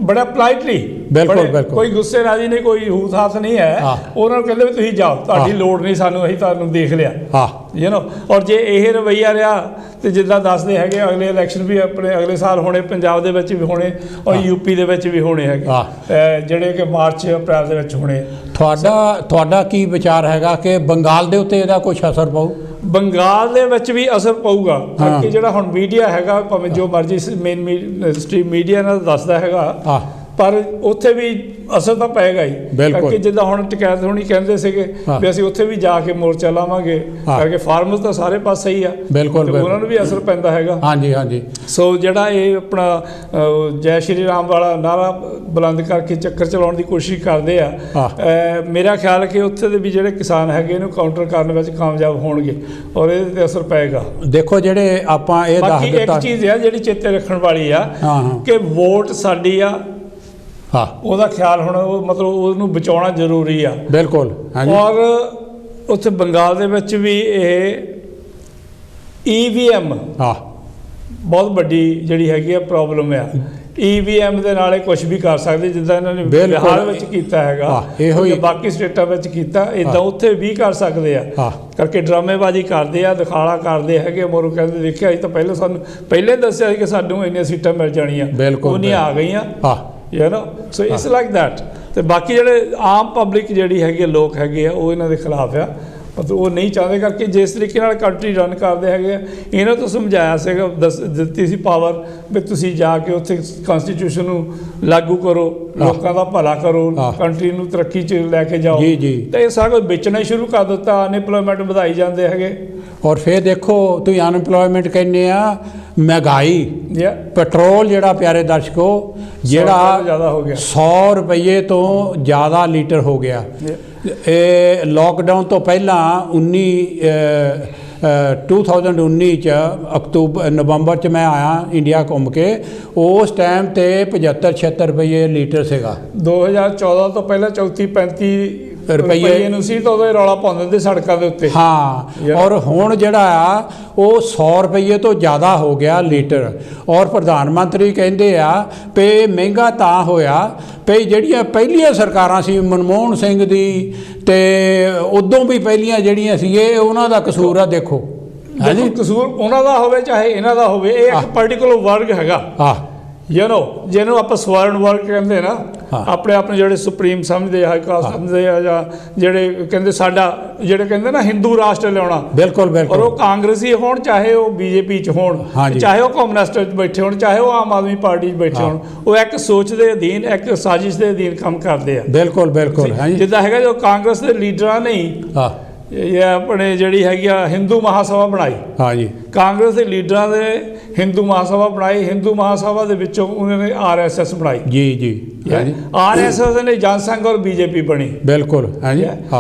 ਬੜਾ ਪੋਲਾਈਟਲੀ, ਬਿਲਕੁਲ, ਕੋਈ ਗੁੱਸੇ ਰਾਜੀ ਨਹੀਂ, ਕੋਈ ਹੂਥ ਹਾਥ ਨਹੀਂ ਹੈ। ਉਹਨਾਂ ਨੂੰ ਕਹਿੰਦੇ ਵੀ ਤੁਸੀਂ ਜਾਓ, ਤੁਹਾਡੀ ਲੋੜ ਨਹੀਂ ਸਾਨੂੰ, ਅਸੀਂ ਤੁਹਾਨੂੰ ਦੇਖ ਲਿਆ, ਔਰ ਜੇ ਇਹ ਰਵੱਈਆ ਰਿਹਾ ਤੇ ਜਿੱਦਾਂ ਦੱਸਦੇ ਹੈਗੇ ਅਗਲੇ ਇਲੈਕਸ਼ਨ ਵੀ ਆਪਣੇ ਅਗਲੇ ਸਾਲ ਹੋਣੇ, ਪੰਜਾਬ ਦੇ ਵਿੱਚ ਵੀ ਹੋਣੇ, ਔਰ ਯੂਪੀ ਦੇ ਵਿੱਚ ਵੀ ਹੋਣੇ ਹੈਗੇ, ਜਿਹੜੇ ਕਿ ਮਾਰਚ ਅਪ੍ਰੈਲ ਦੇ ਵਿੱਚ ਹੋਣੇ। ਤੁਹਾਡਾ ਕੀ ਵਿਚਾਰ ਹੈਗਾ ਕਿ ਬੰਗਾਲ ਦੇ ਉੱਤੇ ਇਹਦਾ ਕੁਛ ਅਸਰ ਪਊ? ਬੰਗਾਲ ਦੇ ਵਿੱਚ ਵੀ ਅਸਰ ਪਊਗਾ, ਕਿਉਂਕਿ ਜਿਹੜਾ ਹੁਣ ਮੀਡੀਆ ਹੈਗਾ ਭਾਵੇਂ ਜੋ ਮਰਜ਼ੀ ਮੇਨ ਸਟ੍ਰੀਮ ਮੀਡੀਆ ਨਾਲ ਦੱਸਦਾ ਹੈਗਾ, ਪਰ ਉੱਥੇ ਵੀ ਅਸਰ ਤਾਂ ਪਏਗਾ ਹੀ, ਬਿਲਕੁਲ। ਜਿੱਦਾਂ ਹੁਣ ਟਕੈਤ ਹੋਣੀ ਕਹਿੰਦੇ ਸੀਗੇ ਵੀ ਅਸੀਂ ਉੱਥੇ ਵੀ ਜਾ ਕੇ ਮੋਰਚਾ ਲਾਵਾਂਗੇ, ਕਰਕੇ ਫਾਰਮਰਸ ਤਾਂ ਸਾਰੇ ਪਾਸੇ ਹੀ ਆ, ਬਿਲਕੁਲ, ਉਹਨਾਂ ਨੂੰ ਵੀ ਅਸਰ ਪੈਂਦਾ ਹੈਗਾ। ਹਾਂਜੀ ਹਾਂਜੀ। ਸੋ ਜਿਹੜਾ ਇਹ ਆਪਣਾ ਜੈ ਸ਼੍ਰੀ ਰਾਮ ਵਾਲਾ ਨਾਰਾ ਬੁਲੰਦ ਕਰਕੇ ਚੱਕਰ ਚਲਾਉਣ ਦੀ ਕੋਸ਼ਿਸ਼ ਕਰਦੇ ਆ, ਮੇਰਾ ਖਿਆਲ ਹੈ ਕਿ ਉੱਥੇ ਦੇ ਵੀ ਜਿਹੜੇ ਕਿਸਾਨ ਹੈਗੇ ਇਹਨੂੰ ਕਾਊਂਟਰ ਕਰਨ ਵਿੱਚ ਕਾਮਯਾਬ ਹੋਣਗੇ ਔਰ ਇਹਦੇ ਤੇ ਅਸਰ ਪਏਗਾ। ਦੇਖੋ ਜਿਹੜੇ ਆਪਾਂ ਇਹ ਬਾਕੀ ਇੱਕ ਚੀਜ਼ ਆ ਜਿਹੜੀ ਚੇਤੇ ਰੱਖਣ ਵਾਲੀ ਆ ਕਿ ਵੋਟ ਸਾਡੀ ਆ, ਉਹਦਾ ਖਿਆਲ ਹੁਣ ਮਤਲਬ ਉਹਨੂੰ ਬਚਾਉਣਾ ਜ਼ਰੂਰੀ ਆ। ਬਿਲਕੁਲ। ਔਰ ਉੱਥੇ ਬੰਗਾਲ ਦੇ ਵਿੱਚ ਵੀ ਇਹ EVM ਬਹੁਤ ਵੱਡੀ ਜਿਹੜੀ ਹੈਗੀ ਆ ਪ੍ਰੋਬਲਮ ਆ। EVM ਦੇ ਨਾਲ ਇਹ ਕੁਝ ਵੀ ਕਰ ਸਕਦੇ, ਜਿੱਦਾਂ ਇਹਨਾਂ ਨੇ ਬਿਹਾਰ ਵਿੱਚ ਕੀਤਾ ਹੈਗਾ, ਬਾਕੀ ਸਟੇਟਾਂ ਵਿੱਚ ਕੀਤਾ, ਇੱਦਾਂ ਉੱਥੇ ਵੀ ਕਰ ਸਕਦੇ ਆ। ਕਰਕੇ ਡਰਾਮੇਬਾਜ਼ੀ ਕਰਦੇ ਆ, ਦਿਖਾਲਾ ਕਰਦੇ ਹੈਗੇ, ਮੋਰੂ ਕਹਿੰਦੇ ਦੇਖਿਆ ਅਸੀਂ ਤਾਂ ਪਹਿਲਾਂ ਸਾਨੂੰ ਪਹਿਲੇ ਦੱਸਿਆ ਸੀ ਕਿ ਸਾਨੂੰ ਇੰਨੀਆਂ ਸੀਟਾਂ ਮਿਲ ਜਾਣੀਆਂ, ਉਹ ਨਹੀਂ ਆ ਗਈਆਂ। So it's like that. ਅਤੇ ਬਾਕੀ ਜਿਹੜੇ ਆਮ ਪਬਲਿਕ ਜਿਹੜੀ ਹੈਗੀ ਲੋਕ ਹੈਗੇ ਆ ਉਹ ਇਹਨਾਂ ਦੇ ਖਿਲਾਫ ਆ, ਮਤਲਬ ਉਹ ਨਹੀਂ ਚਾਹੁੰਦੇ, ਕਰਕੇ ਜਿਸ ਤਰੀਕੇ ਨਾਲ ਕੰਟਰੀ ਰਨ ਕਰਦੇ ਹੈਗੇ ਆ। ਇਹਨਾਂ ਤੋਂ ਸਮਝਾਇਆ ਸੀਗਾ, ਦਿੱਤੀ ਸੀ ਪਾਵਰ ਵੀ ਤੁਸੀਂ ਜਾ ਕੇ ਉੱਥੇ ਕਨਸਟੀਟਿਊਸ਼ਨ ਨੂੰ ਲਾਗੂ ਕਰੋ, ਲੋਕਾਂ ਦਾ ਭਲਾ ਕਰੋ, ਕੰਟਰੀ ਨੂੰ ਤਰੱਕੀ 'ਚ ਲੈ ਕੇ ਜਾਓ। ਤਾਂ ਇਹ ਸਾਰਾ ਕੁਝ ਵੇਚਣਾ ਹੀ ਸ਼ੁਰੂ ਕਰ ਦਿੱਤਾ, ਅਨਇੰਪਲੋਇਮੈਂਟ ਵਧਾਈ ਜਾਂਦੇ ਹੈਗੇ। ਔਰ ਫਿਰ ਦੇਖੋ ਤੁਸੀਂ ਅਨਇੰਪਲੋਇਮੈਂਟ ਕਹਿੰਦੇ ਆ, ਮਹਿੰਗਾਈ, ਪੈਟਰੋਲ ਜਿਹੜਾ ਪਿਆਰੇ ਦਰਸ਼ਕੋ ਜਿਹੜਾ ਜ਼ਿਆਦਾ ਹੋ ਗਿਆ, 100 ਰੁਪਏ ਤੋਂ ਜ਼ਿਆਦਾ ਲੀਟਰ ਹੋ ਗਿਆ। ਇਹ ਲੋਕਡਾਊਨ ਤੋਂ ਪਹਿਲਾਂ 2019 'ਚ ਨਵੰਬਰ 'ਚ ਮੈਂ ਆਇਆ ਇੰਡੀਆ ਘੁੰਮ ਕੇ, ਉਸ ਟਾਈਮ 'ਤੇ 75-76 ਰੁਪਏ ਲੀਟਰ ਸੀਗਾ। 2014 ਤੋਂ ਪਹਿਲਾਂ 34-35 ਰੁਪਏ ਨੂੰ ਸੀ, ਤਾਂ ਉਹਦਾ ਰੌਲਾ ਪਾਉਂਦੇ ਹੁੰਦੇ ਸੜਕਾਂ ਦੇ ਉੱਤੇ। ਔਰ ਹੁਣ ਜਿਹੜਾ ਆ ਉਹ 100 ਰੁਪਏ ਤੋਂ ਜ਼ਿਆਦਾ ਹੋ ਗਿਆ ਲੀਟਰ। ਔਰ ਪ੍ਰਧਾਨ ਮੰਤਰੀ ਕਹਿੰਦੇ ਆ ਵੀ ਮਹਿੰਗਾ ਤਾਂ ਹੋਇਆ ਵੀ ਜਿਹੜੀਆਂ ਪਹਿਲੀਆਂ ਸਰਕਾਰਾਂ ਸੀ, ਮਨਮੋਹਨ ਸਿੰਘ ਦੀ ਅਤੇ ਉਦੋਂ ਵੀ ਪਹਿਲੀਆਂ ਜਿਹੜੀਆਂ ਸੀ, ਇਹ ਉਹਨਾਂ ਦਾ ਕਸੂਰ ਆ। ਦੇਖੋ ਕਸੂਰ ਉਹਨਾਂ ਦਾ ਹੋਵੇ ਚਾਹੇ ਇਹਨਾਂ ਦਾ ਹੋਵੇ, ਇਹ ਇੱਕ ਪਰਟੀਕੂਲਰ ਵਰਗ ਹੈਗਾ, ਜਿਹਨੂੰ ਆਪਾਂ ਸਵਰਨ ਵਰਗ ਕਹਿੰਦੇ ਨਾ, ਆਪਣੇ ਆਪ ਨੂੰ ਜਿਹੜੇ ਸੁਪਰੀਮ ਸਮਝਦੇ, ਹਾਈ ਕਾਸਟ ਸਮਝਦੇ ਆ, ਜਾਂ ਜਿਹੜੇ ਕਹਿੰਦੇ ਸਾਡਾ ਜਿਹੜੇ ਕਹਿੰਦੇ ਨਾ ਹਿੰਦੂ ਰਾਸ਼ਟਰ ਲਿਆਉਣਾ। ਬਿਲਕੁਲ। ਔਰ ਉਹ ਕਾਂਗਰਸੀ ਹੋਣ, ਚਾਹੇ ਉਹ BJP 'ਚ ਹੋਣ, ਚਾਹੇ ਉਹ ਕਮਿਊਨਿਸਟ 'ਚ ਬੈਠੇ ਹੋਣ, ਚਾਹੇ ਉਹ ਆਮ ਆਦਮੀ ਪਾਰਟੀ 'ਚ ਬੈਠੇ ਹੋਣ, ਉਹ ਇੱਕ ਸੋਚ ਦੇ ਅਧੀਨ, ਇੱਕ ਸਾਜ਼ਿਸ਼ ਦੇ ਅਧੀਨ ਕੰਮ ਕਰਦੇ ਆ। ਬਿਲਕੁਲ। ਜਿੱਦਾਂ ਹੈਗਾ ਜੋ ਕਾਂਗਰਸ ਦੇ ਲੀਡਰਾਂ ਨੇ ਇਹ ਆਪਣੇ ਜਿਹੜੀ ਹੈਗੀ ਆ ਹਿੰਦੂ ਮਹਾਸਭਾ ਬਣਾਈ, ਕਾਂਗਰਸ ਦੇ ਲੀਡਰਾਂ ਦੇ ਹਿੰਦੂ ਮਹਾਸਭਾ ਬਣਾਈ, ਹਿੰਦੂ ਮਹਾਸਭਾ ਦੇ ਵਿੱਚੋਂ ਉਹਨਾਂ ਨੇ RSS ਬਣਾਈ। RSS ਨੇ ਜਨਸੰਘ ਔਰ BJP ਬਣੀ। ਬਿਲਕੁਲ।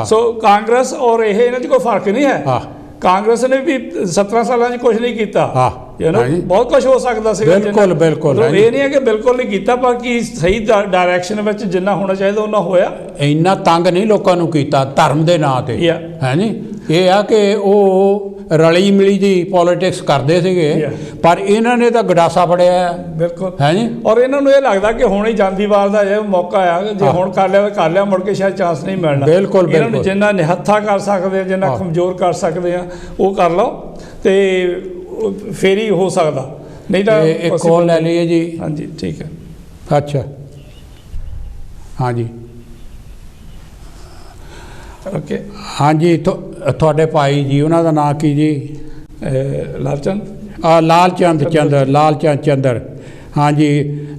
ਸੋ ਕਾਂਗਰਸ ਔਰ ਇਹਨਾਂ 'ਚ ਕੋਈ ਫਰਕ ਨਹੀਂ ਹੈ। ਕਾਂਗਰਸ ਨੇ ਵੀ 17 ਸਾਲਾਂ 'ਚ ਕੁਝ ਨਹੀਂ ਕੀਤਾ, ਬਹੁਤ ਕੁਝ ਹੋ ਸਕਦਾ ਸੀ। ਬਿਲਕੁਲ। ਇਹ ਨਹੀਂ ਹੈ ਕਿ ਬਿਲਕੁਲ ਨਹੀਂ ਕੀਤਾ, ਪਰ ਕੀ ਸਹੀ ਡਾਇਰੈਕਸ਼ਨ ਵਿੱਚ ਜਿੰਨਾ ਹੋਣਾ ਚਾਹੀਦਾ ਉਹਨਾਂ ਹੋਇਆ। ਇੰਨਾ ਤੰਗ ਨਹੀਂ ਲੋਕਾਂ ਨੂੰ ਕੀਤਾ ਧਰਮ ਦੇ ਨਾਂ 'ਤੇ, ਹੈ ਨੀ। ਇਹ ਆ ਕਿ ਉਹ ਰਲੀ ਮਿਲੀ ਦੀ ਪੋਲੀਟਿਕਸ ਕਰਦੇ ਸੀਗੇ, ਪਰ ਇਹਨਾਂ ਨੇ ਤਾਂ ਗਡਾਸਾ ਫੜਿਆ। ਬਿਲਕੁਲ। ਹੈ ਨੀ। ਔਰ ਇਹਨਾਂ ਨੂੰ ਇਹ ਲੱਗਦਾ ਕਿ ਹੁਣ ਹੀ ਜਾਂਦੀ ਵਾਰ ਦਾ ਇਹ ਮੌਕਾ ਆ, ਜੇ ਹੁਣ ਕਰ ਲਿਆ ਮੁੜ ਕੇ ਸ਼ਾਇਦ ਚਾਂਸ ਨਹੀਂ ਮਿਲਣਾ। ਬਿਲਕੁਲ। ਇਹਨਾਂ ਨੂੰ ਜਿੰਨਾ ਨਿਹੱਥਾ ਕਰ ਸਕਦੇ ਆ, ਜਿੰਨਾ ਕਮਜ਼ੋਰ ਕਰ ਸਕਦੇ ਆ, ਉਹ ਕਰ ਲਓ ਤੇ ਫੇਰ ਹੀ ਹੋ ਸਕਦਾ, ਨਹੀਂ ਤਾਂ। ਇੱਕ ਕਾਲ ਲੈ ਲਈਏ ਜੀ। ਹਾਂਜੀ ਠੀਕ ਹੈ। ਅੱਛਾ ਹਾਂਜੀ ਓਕੇ। ਹਾਂਜੀ ਤੁਹਾਡੇ ਭਾਈ ਜੀ, ਉਹਨਾਂ ਦਾ ਨਾਂ ਕੀ ਜੀ? ਲਾਲਚੰਦ ਚੰਦਰ। ਹਾਂਜੀ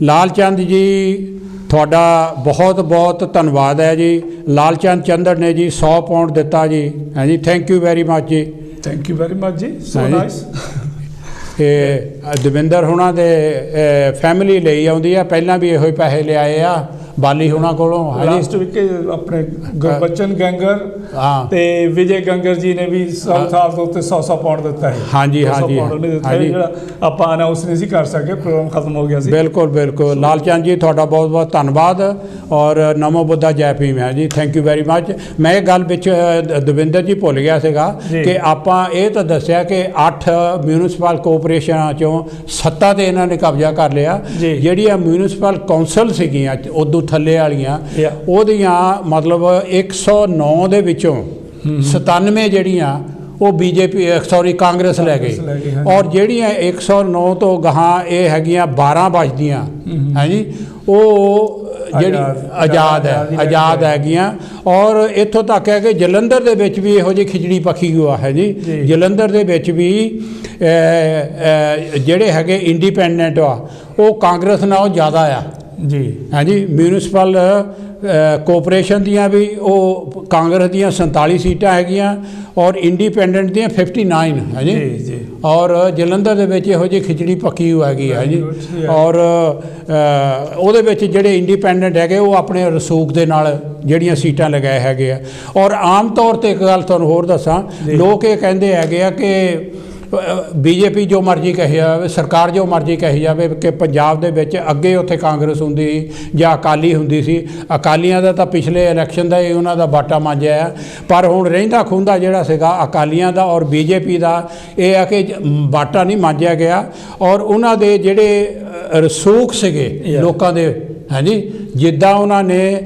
ਲਾਲਚੰਦ ਜੀ, ਤੁਹਾਡਾ ਬਹੁਤ ਬਹੁਤ ਧੰਨਵਾਦ ਹੈ ਜੀ। ਲਾਲਚੰਦ ਚੰਦਰ ਨੇ ਜੀ 100 ਪਾਉਂਡ ਦਿੱਤਾ ਜੀ। ਹਾਂਜੀ ਥੈਂਕ ਯੂ ਵੈਰੀ ਮੱਚ ਜੀ। ਥੈਂਕ ਯੂ ਵੈਰੀ ਮੱਚ ਜੀ। So nice. ਇਹ ਦਵਿੰਦਰ ਹੁਣਾਂ ਦੇ ਫੈਮਿਲੀ ਲਈ ਆਉਂਦੀ ਆ, ਪਹਿਲਾਂ ਵੀ ਇਹੋ ਹੀ ਪੈਸੇ ਲਿਆਏ ਆ ਬਾਲੀ ਹੋਣਾ ਕੋਲੋਂ। ਲਾਸਟ ਵੀਕ ਆਪਣੇ ਗੁਰਬਚਨ ਗੰਗਰ ਤੇ ਵਿਜੇ ਗੰਗਰ ਜੀ ਨੇ ਵੀ ਸਾਲ ਤੋਂ ਉੱਤੇ 100 ਪਾਉਂਡ ਦਿੱਤਾ ਹੈ। ਹਾਂਜੀ ਜਿਹੜਾ ਆਪਾਂ ਅਨਾਉਂਸ ਨਹੀਂ ਸੀ ਕਰ ਸਕੇ, ਪ੍ਰੋਗਰਾਮ ਖਤਮ ਹੋ ਗਿਆ ਸੀ। ਬਿਲਕੁਲ। ਲਾਲਚੰਦ ਜੀ ਤੁਹਾਡਾ ਬਹੁਤ ਬਹੁਤ ਧੰਨਵਾਦ ਔਰ ਨਮੋ ਬੁੱਧਾ ਜੈ ਭੀਮ ਹੈ ਜੀ। Thank you very much. ਮੈਂ ਇਹ ਗੱਲ ਵਿੱਚ ਦਵਿੰਦਰ ਜੀ ਭੁੱਲ ਗਿਆ ਸੀਗਾ ਕਿ ਆਪਾਂ ਇਹ ਤਾਂ ਦੱਸਿਆ ਕਿ 8 ਮਿਊਨਿਸਪਲ ਕੋਆਪਰੇਸ਼ਨਾਂ 'ਚੋਂ 7 ਤੇ ਇਹਨਾਂ ਨੇ ਕਬਜ਼ਾ ਕਰ ਲਿਆ। ਜਿਹੜੀਆਂ ਮਿਊਨਿਸਪਲ ਕੌਂਸਲ ਸੀਗੀਆਂ ਉਦੋਂ ਥੱਲੇ ਵਾਲੀਆਂ, ਉਹਦੀਆਂ ਮਤਲਬ 109 ਦੇ ਵਿੱਚੋਂ 97 ਜਿਹੜੀਆਂ ਉਹ ਕਾਂਗਰਸ ਲੈ ਗਈ। ਔਰ ਜਿਹੜੀਆਂ 109 ਤੋਂ ਗਾਹਾਂ ਇਹ ਹੈਗੀਆਂ 12 ਬਚਦੀਆਂ ਹੈ ਜੀ, ਉਹ ਜਿਹੜੀ ਆਜ਼ਾਦ ਹੈਗੀਆਂ। ਔਰ ਇੱਥੋਂ ਤੱਕ ਹੈ ਕਿ ਜਲੰਧਰ ਦੇ ਵਿੱਚ ਵੀ ਇਹੋ ਜਿਹੀ ਖਿਚੜੀ ਪੱਕੀ ਹੋਆ ਹੈ ਜੀ। ਜਲੰਧਰ ਦੇ ਵਿੱਚ ਵੀ ਜਿਹੜੇ ਹੈਗੇ ਇੰਡੀਪੈਂਡੈਂਟ ਆ, ਉਹ ਕਾਂਗਰਸ ਨਾਲੋਂ ਜ਼ਿਆਦਾ ਆ। ਜੀ ਹਾਂਜੀ ਮਿਊਨਿਸਪਲ ਕੋਆਪਰੇਸ਼ਨ ਦੀਆਂ ਵੀ ਉਹ ਕਾਂਗਰਸ ਦੀਆਂ 47 ਸੀਟਾਂ ਹੈਗੀਆਂ ਔਰ ਇੰਡੀਪੈਂਡੈਂਟ ਦੀਆਂ 59 ਹੈ ਜੀ ਜੀ ਔਰ ਜਲੰਧਰ ਦੇ ਵਿੱਚ ਇਹੋ ਜਿਹੀ ਖਿਚੜੀ ਪੱਕੀ ਹੋਈ ਹੈਗੀ ਹੈ ਜੀ ਔਰ ਉਹਦੇ ਵਿੱਚ ਜਿਹੜੇ ਇੰਡੀਪੈਂਡੈਂਟ ਹੈਗੇ ਉਹ ਆਪਣੇ ਰਸੂਖ ਦੇ ਨਾਲ ਜਿਹੜੀਆਂ ਸੀਟਾਂ ਲਗਾਏ ਹੈਗੇ ਆ। ਔਰ ਆਮ ਤੌਰ 'ਤੇ ਇੱਕ ਗੱਲ ਤੁਹਾਨੂੰ ਹੋਰ ਦੱਸਾਂ, ਲੋਕ ਇਹ ਕਹਿੰਦੇ ਹੈਗੇ ਆ ਕਿ ਬੀਜੇਪੀ ਜੋ ਮਰਜ਼ੀ ਕਹੀ ਜਾਵੇ, ਸਰਕਾਰ ਜੋ ਮਰਜ਼ੀ ਕਹੀ ਜਾਵੇ ਕਿ ਪੰਜਾਬ ਦੇ ਵਿੱਚ ਅੱਗੇ ਉੱਥੇ ਕਾਂਗਰਸ ਹੁੰਦੀ ਜਾਂ ਅਕਾਲੀ ਹੁੰਦੀ ਸੀ, ਅਕਾਲੀਆਂ ਦਾ ਤਾਂ ਪਿਛਲੇ ਇਲੈਕਸ਼ਨ ਦਾ ਹੀ ਉਹਨਾਂ ਦਾ ਬਾਟਾ ਮਾਂਜਿਆ ਆ, ਪਰ ਹੁਣ ਰਹਿੰਦਾ ਖੁੰਦਾ ਜਿਹੜਾ ਸੀਗਾ ਅਕਾਲੀਆਂ ਦਾ ਔਰ ਬੀਜੇਪੀ ਦਾ ਇਹ ਆ ਕਿ ਬਾਟਾ ਨਹੀਂ ਮਾਂਜਿਆ ਗਿਆ ਔਰ ਉਹਨਾਂ ਦੇ ਜਿਹੜੇ ਰਸੂਖ ਸੀਗੇ ਲੋਕਾਂ ਦੇ ਹਾਂਜੀ ਜਿੱਦਾਂ ਉਹਨਾਂ ਨੇ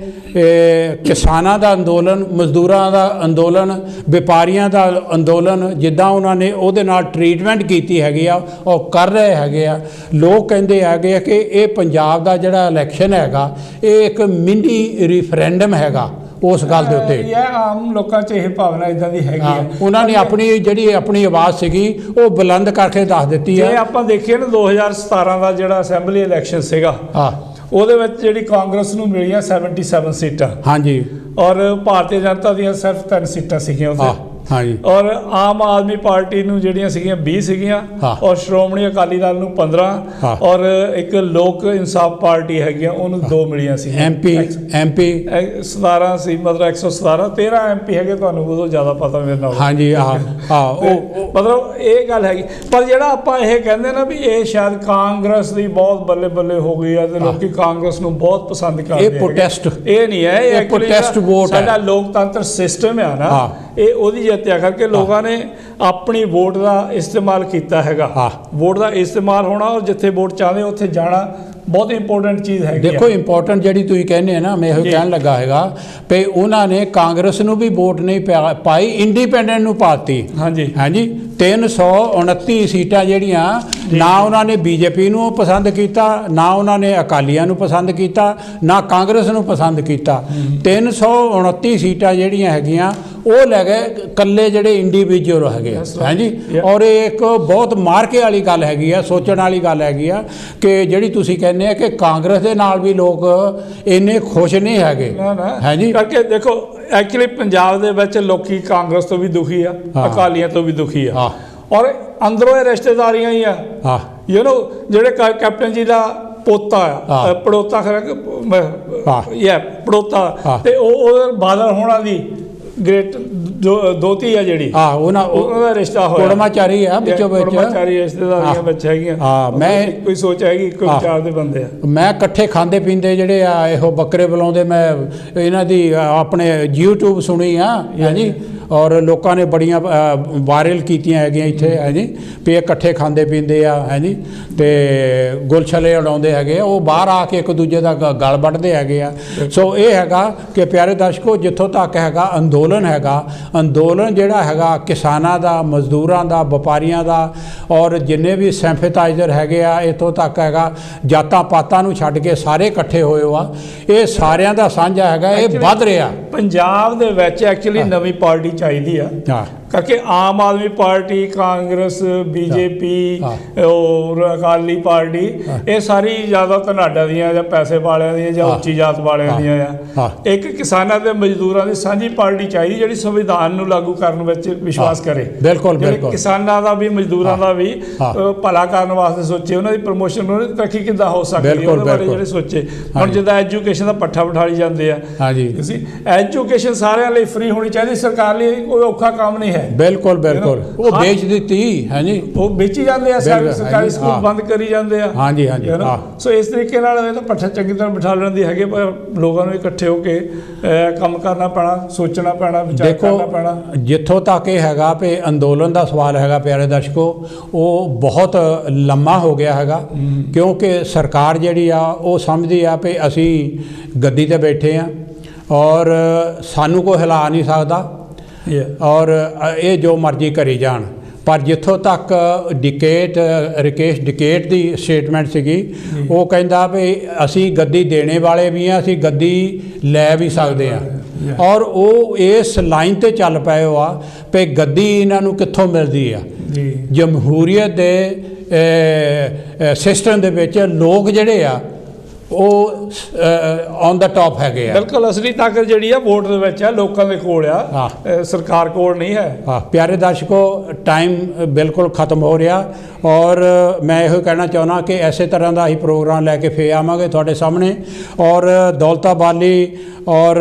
ਕਿਸਾਨਾਂ ਦਾ ਅੰਦੋਲਨ, ਮਜ਼ਦੂਰਾਂ ਦਾ ਅੰਦੋਲਨ, ਵਪਾਰੀਆਂ ਦਾ ਅੰਦੋਲਨ ਜਿੱਦਾਂ ਉਹਨਾਂ ਨੇ ਉਹਦੇ ਨਾਲ ਟਰੀਟਮੈਂਟ ਕੀਤੀ ਹੈਗੀ ਆ ਉਹ ਕਰ ਰਹੇ ਹੈਗੇ ਆ। ਲੋਕ ਕਹਿੰਦੇ ਹੈਗੇ ਆ ਕਿ ਇਹ ਪੰਜਾਬ ਦਾ ਜਿਹੜਾ ਇਲੈਕਸ਼ਨ ਹੈਗਾ ਇਹ ਇੱਕ ਮਿੰਨੀ ਰੈਫਰੈਂਡਮ ਹੈਗਾ ਉਸ ਗੱਲ ਦੇ ਉੱਤੇ। ਇਹ ਆਮ ਲੋਕਾਂ 'ਚ ਇਹ ਭਾਵਨਾ ਇਦਾਂ ਦੀ ਹੈਗੀ ਆ। ਉਹਨਾਂ ਨੇ ਆਪਣੀ ਜਿਹੜੀ ਆਪਣੀ ਆਵਾਜ਼ ਸੀਗੀ ਉਹ ਬੁਲੰਦ ਕਰਕੇ ਦੱਸ ਦਿੱਤੀ ਹੈ। ਜੇ ਆਪਾਂ ਦੇਖੀਏ ਨਾ 2017 ਦਾ ਜਿਹੜਾ ਅਸੈਂਬਲੀ ਇਲੈਕਸ਼ਨ ਸੀਗਾ ਉਹਦੇ ਵਿੱਚ ਜਿਹੜੀ ਕਾਂਗਰਸ ਨੂੰ ਮਿਲੀਆਂ 77 ਸੀਟਾਂ ਹਾਂਜੀ ਔਰ ਭਾਰਤੀ ਜਨਤਾ ਦੀਆਂ ਸਿਰਫ 3 ਸੀਟਾਂ ਸੀਗੀਆਂ ਉੱਥੇ ਹਾਂਜੀ ਔਰ ਆਮ ਆਦਮੀ ਪਾਰਟੀ ਨੂੰ ਜਿਹੜੀਆਂ ਸੀਗੀਆਂ 20 ਸੀਗੀਆਂ ਔਰ ਸ਼੍ਰੋਮਣੀ ਅਕਾਲੀ ਦਲ ਨੂੰ 15 ਔਰ ਇੱਕ ਲੋਕ ਇਨਸਾਫ ਪਾਰਟੀ ਹੈਗੀਆਂ ਉਹਨੂੰ 2 ਮਿਲੀਆਂ ਸੀ। ਐਮਪੀ 17 ਸੀ, ਮਤਲਬ 117 13 ਐਮਪੀ ਹੈਗੇ, ਤੁਹਾਨੂੰ ਉਦੋਂ ਜ਼ਿਆਦਾ ਪਤਾ ਮੇਰੇ ਨਾਲ। ਹਾਂਜੀ ਉਹ ਮਤਲਬ ਇਹ ਗੱਲ ਹੈਗੀ। ਪਰ ਜਿਹੜਾ ਆਪਾਂ ਇਹ ਕਹਿੰਦੇ ਨਾ ਵੀ ਇਹ ਸ਼ਾਇਦ ਕਾਂਗਰਸ ਦੀ ਬਹੁਤ ਬੱਲੇ ਬੱਲੇ ਹੋ ਗਈ ਆ ਤੇ ਲੋਕੀ ਕਾਂਗਰਸ ਨੂੰ ਬਹੁਤ ਪਸੰਦ ਕਰਦੇ ਇਹ ਪ੍ਰੋਟੈਸਟ ਇਹ ਨਹੀਂ ਹੈ, ਇਹ ਪ੍ਰੋਟੈਸਟ ਵੋਟ ਹੈ। ਸਾਡਾ ਲੋਕਤੰਤਰ ਸਿਸਟਮ ਆ ਨਾ ਇਹ ਉਹਦੀ ਜਿੱਤਿਆ ਕਰਕੇ ਲੋਕਾਂ ਨੇ ਆਪਣੀ ਵੋਟ ਦਾ ਇਸਤੇਮਾਲ ਕੀਤਾ ਹੈਗਾ। ਵੋਟ ਦਾ ਇਸਤੇਮਾਲ ਹੋਣਾ ਔਰ ਜਿੱਥੇ ਵੋਟ ਚਾਹਦੇ ਉੱਥੇ ਜਾਣਾ ਬਹੁਤ ਇੰਪੋਰਟੈਂਟ ਚੀਜ਼ ਹੈਗੀ। ਦੇਖੋ ਇੰਪੋਰਟੈਂਟ ਜਿਹੜੀ ਤੁਸੀਂ ਕਹਿੰਦੇ ਆ ਨਾ, ਮੈਂ ਇਹੋ ਕਹਿਣ ਲੱਗਾ ਹੈਗਾ ਵੀ ਉਹਨਾਂ ਨੇ ਕਾਂਗਰਸ ਨੂੰ ਵੀ ਵੋਟ ਨਹੀਂ ਪਾਈ, ਇੰਡੀਪੈਂਡੈਂਟ ਨੂੰ ਪਾਤੀ। ਹਾਂਜੀ ਹਾਂਜੀ 329 ਸੀਟਾਂ ਜਿਹੜੀਆਂ ਨਾ ਉਹਨਾਂ ਨੇ ਬੀਜੇਪੀ ਨੂੰ ਪਸੰਦ ਕੀਤਾ, ਨਾ ਉਹਨਾਂ ਨੇ ਅਕਾਲੀਆਂ ਨੂੰ ਪਸੰਦ ਕੀਤਾ, ਨਾ ਕਾਂਗਰਸ ਨੂੰ ਪਸੰਦ ਕੀਤਾ। 329 ਸੀਟਾਂ ਜਿਹੜੀਆਂ ਹੈਗੀਆਂ ਉਹ ਲੈ ਗਏ ਇਕੱਲੇ ਜਿਹੜੇ ਇੰਡੀਵਿਜੂਅਲ ਹੈਗੇ ਹਾਂਜੀ। ਔਰ ਇਹ ਇੱਕ ਬਹੁਤ ਮਾਰਕੇ ਵਾਲੀ ਗੱਲ ਹੈਗੀ ਆ, ਸੋਚਣ ਵਾਲੀ ਗੱਲ ਹੈਗੀ ਆ ਕਿ ਜਿਹੜੀ ਤੁਸੀਂ ਕਹਿੰਦੇ ਆ ਕਿ ਕਾਂਗਰਸ ਦੇ ਨਾਲ ਵੀ ਲੋਕ ਇੰਨੇ ਖੁਸ਼ ਨਹੀਂ ਹੈਗੇ ਹਾਂਜੀ। ਕਰਕੇ ਦੇਖੋ ਐਕਚੁਅਲੀ ਪੰਜਾਬ ਦੇ ਵਿੱਚ ਲੋਕੀ ਕਾਂਗਰਸ ਤੋਂ ਵੀ ਦੁਖੀ ਆ, ਅਕਾਲੀਆਂ ਤੋਂ ਵੀ ਦੁਖੀ ਆ ਔਰ ਅੰਦਰੋਂ ਇਹ ਰਿਸ਼ਤੇਦਾਰੀਆਂ ਹੀ ਆ ਯੂ ਨੋ ਜਿਹੜੇ ਕੈਪਟਨ ਜੀ ਦਾ ਪੋਤਾ ਆ ਪੜੋਤਾ ਪੜੋਤਾ ਤੇ ਉਹ ਬਾਦਲ ਹੋਣਾ ਦੀ ਗ੍ਰੇਟ ਦੋਤੀ ਆ ਜਿਹੜੀ ਉਹਨਾਂ ਦਾ ਰਿਸ਼ਤਾ ਹੋਇਆ ਕੁੜਮਾਚਾਰੀ ਆ ਵਿੱਚੋਂ ਵਿੱਚ ਕੁੜਮਾਚਾਰੀ ਰਿਸ਼ਤੇਦਾਰੀਆਂ ਵਿੱਚ ਹੈਗੀਆਂ। ਮੈਂ ਕੋਈ ਸੋਚ ਹੈਗੀ ਕੋਈ ਵਿਚਾਰ ਦੇ ਬੰਦੇ ਆ। ਮੈਂ ਇਕੱਠੇ ਖਾਂਦੇ ਪੀਂਦੇ ਜਿਹੜੇ ਆ ਇਹੋ ਬੱਕਰੇ ਬੁਲਾਉਂਦੇ, ਮੈਂ ਇਹਨਾਂ ਦੀ ਆਪਣੇ YouTube ਸੁਣੀ ਆ ਹਾਂਜੀ ਔਰ ਲੋਕਾਂ ਨੇ ਬੜੀਆਂ ਵਾਇਰਲ ਕੀਤੀਆਂ ਹੈਗੀਆਂ ਇੱਥੇ ਹਾਂਜੀ ਵੀ ਇਹ ਇਕੱਠੇ ਖਾਂਦੇ ਪੀਂਦੇ ਆ ਹਾਂਜੀ ਤੇ ਗੁਲਛਲੇ ਉਡਾਉਂਦੇ ਹੈਗੇ, ਉਹ ਬਾਹਰ ਆ ਕੇ ਇੱਕ ਦੂਜੇ ਦਾ ਗਲ ਵੱਢਦੇ ਹੈਗੇ ਆ। ਸੋ ਇਹ ਹੈਗਾ ਕਿ ਪਿਆਰੇ ਦਰਸ਼ਕੋ ਜਿੱਥੋਂ ਤੱਕ ਹੈਗਾ ਅੰਦੋਲਨ ਹੈਗਾ, ਅੰਦੋਲਨ ਜਿਹੜਾ ਹੈਗਾ ਕਿਸਾਨਾਂ ਦਾ, ਮਜ਼ਦੂਰਾਂ ਦਾ, ਵਪਾਰੀਆਂ ਦਾ ਔਰ ਜਿੰਨੇ ਵੀ ਸਿੰਪੈਥਾਈਜ਼ਰ ਹੈਗੇ ਆ ਇੱਥੋਂ ਤੱਕ ਹੈਗਾ ਜਾਤਾਂ ਪਾਤਾਂ ਨੂੰ ਛੱਡ ਕੇ ਸਾਰੇ ਇਕੱਠੇ ਹੋਏ ਆ। ਇਹ ਸਾਰਿਆਂ ਦਾ ਸਾਂਝਾ ਹੈਗਾ, ਇਹ ਵੱਧ ਰਿਹਾ। ਪੰਜਾਬ ਦੇ ਵਿੱਚ ਐਕਚੁਅਲੀ ਨਵੀਂ ਪਾਰਟੀ ਚਾਹੀਦੀ ਆ ਕਰਕੇ ਆਮ ਆਦਮੀ ਪਾਰਟੀ, ਕਾਂਗਰਸ, ਬੀਜੇਪੀ ਔਰ ਅਕਾਲੀ ਪਾਰਟੀ ਇਹ ਸਾਰੀ ਜ਼ਿਆਦਾ ਧਨਾਡਾ ਦੀਆਂ ਜਾਂ ਪੈਸੇ ਵਾਲਿਆਂ ਦੀਆਂ ਜਾਂ ਉੱਚੀ ਜਾਤ ਵਾਲਿਆਂ ਦੀਆਂ ਆ। ਇੱਕ ਕਿਸਾਨਾਂ ਤੇ ਮਜ਼ਦੂਰਾਂ ਦੀ ਸਾਂਝੀ ਪਾਰਟੀ ਚਾਹੀਦੀ ਜਿਹੜੀ ਸੰਵਿਧਾਨ ਨੂੰ ਲਾਗੂ ਕਰਨ ਵਿੱਚ ਵਿਸ਼ਵਾਸ ਕਰੇ। ਬਿਲਕੁਲ ਕਿਸਾਨਾਂ ਦਾ ਵੀ ਮਜ਼ਦੂਰਾਂ ਦਾ ਵੀ ਭਲਾ ਕਰਨ ਵਾਸਤੇ ਸੋਚੇ, ਉਹਨਾਂ ਦੀ ਪ੍ਰਮੋਸ਼ਨ, ਉਹਨਾਂ ਦੀ ਤਰੱਕੀ ਕਿੱਦਾਂ ਹੋ ਸਕਦੀ ਹੈ ਉਹਦੇ ਬਾਰੇ ਜਿਹੜੇ ਸੋਚੇ। ਹੁਣ ਜਿੱਦਾਂ ਐਜੂਕੇਸ਼ਨ ਦਾ ਪੱਠਾ ਬਿਠਾਲੀ ਜਾਂਦੇ ਆ ਤੁਸੀਂ, ਐਜੂਕੇਸ਼ਨ ਸਾਰਿਆਂ ਲਈ ਫ੍ਰੀ ਹੋਣੀ ਚਾਹੀਦੀ, ਸਰਕਾਰ ਲਈ ਕੋਈ ਔਖਾ ਕੰਮ ਨਹੀਂ ਹੈ। ਬਿਲਕੁਲ ਬਿਲਕੁਲ ਉਹ ਵੇਚ ਦਿੱਤੀ ਹਾਂਜੀ, ਉਹ ਵੇਚੀ ਜਾਂਦੇ ਆ, ਸਰਕਾਰੀ ਸਕੂਲ ਬੰਦ ਕਰੀ ਜਾਂਦੇ ਆ ਹਾਂਜੀ ਹਾਂਜੀ। ਸੋ ਇਸ ਤਰੀਕੇ ਨਾਲ ਇਹ ਤਾਂ ਪੱਠਾ ਚੰਗੀ ਤਰ੍ਹਾਂ ਬਿਠਾ ਲੈਣ ਦੀ ਹੈਗੇ, ਪਰ ਲੋਕਾਂ ਨੂੰ ਇਕੱਠੇ ਹੋ ਕੇ ਕੰਮ ਕਰਨਾ ਪੈਣਾ, ਸੋਚਣਾ ਪੈਣਾ, ਵਿਚਾਰ ਕਰਨਾ ਪੈਣਾ। ਜਿੱਥੋਂ ਤੱਕ ਇਹ ਹੈਗਾ ਵੀ ਅੰਦੋਲਨ ਦਾ ਸਵਾਲ ਹੈਗਾ ਪਿਆਰੇ ਦਰਸ਼ਕੋ, ਉਹ ਬਹੁਤ ਲੰਮਾ ਹੋ ਗਿਆ ਹੈਗਾ ਕਿਉਂਕਿ ਸਰਕਾਰ ਜਿਹੜੀ ਆ ਉਹ ਸਮਝਦੀ ਆ ਵੀ ਅਸੀਂ ਗੱਦੀ ਤੇ ਬੈਠੇ ਆ ਔਰ ਸਾਨੂੰ ਕੋਈ ਹਿਲਾ ਨਹੀਂ ਸਕਦਾ ਔਰ ਇਹ ਜੋ ਮਰਜ਼ੀ ਕਰੀ ਜਾਣ। ਪਰ ਜਿੱਥੋਂ ਤੱਕ ਰਕੇਸ਼ ਡਿਕੇਟ ਦੀ ਸਟੇਟਮੈਂਟ ਸੀਗੀ, ਉਹ ਕਹਿੰਦਾ ਵੀ ਅਸੀਂ ਗੱਦੀ ਦੇਣੇ ਵਾਲੇ ਵੀ ਹਾਂ, ਅਸੀਂ ਗੱਦੀ ਲੈ ਵੀ ਸਕਦੇ ਹਾਂ ਔਰ ਉਹ ਇਸ ਲਾਈਨ ਤੇ ਚੱਲ ਪਏ ਹੋ ਆ ਵੀ ਗੱਦੀ ਇਹਨਾਂ ਨੂੰ ਕਿੱਥੋਂ ਮਿਲਦੀ ਆ। ਜਮਹੂਰੀਅਤ ਦੇ ਸਿਸਟਮ ਦੇ ਵਿੱਚ ਲੋਕ ਜਿਹੜੇ ਆ ਉਹ ਔਨ ਦਾ ਟੌਪ ਹੈਗੇ ਆ। ਬਿਲਕੁਲ ਅਸਲੀ ਤਾਕਤ ਜਿਹੜੀ ਆ ਵੋਟ ਦੇ ਵਿੱਚ ਆ, ਲੋਕਾਂ ਦੇ ਕੋਲ ਆ, ਸਰਕਾਰ ਕੋਲ ਨਹੀਂ ਹੈ। ਹਾਂ ਪਿਆਰੇ ਦਰਸ਼ਕੋ, ਟਾਈਮ ਬਿਲਕੁਲ ਖਤਮ ਹੋ ਰਿਹਾ ਔਰ ਮੈਂ ਇਹੋ ਕਹਿਣਾ ਚਾਹੁੰਦਾ ਕਿ ਇਸੇ ਤਰ੍ਹਾਂ ਦਾ ਹੀ ਪ੍ਰੋਗਰਾਮ ਲੈ ਕੇ ਫੇਰ ਆਵਾਂਗੇ ਤੁਹਾਡੇ ਸਾਹਮਣੇ। ਔਰ ਦੌਲਤਾਬਾਲੀ ਔਰ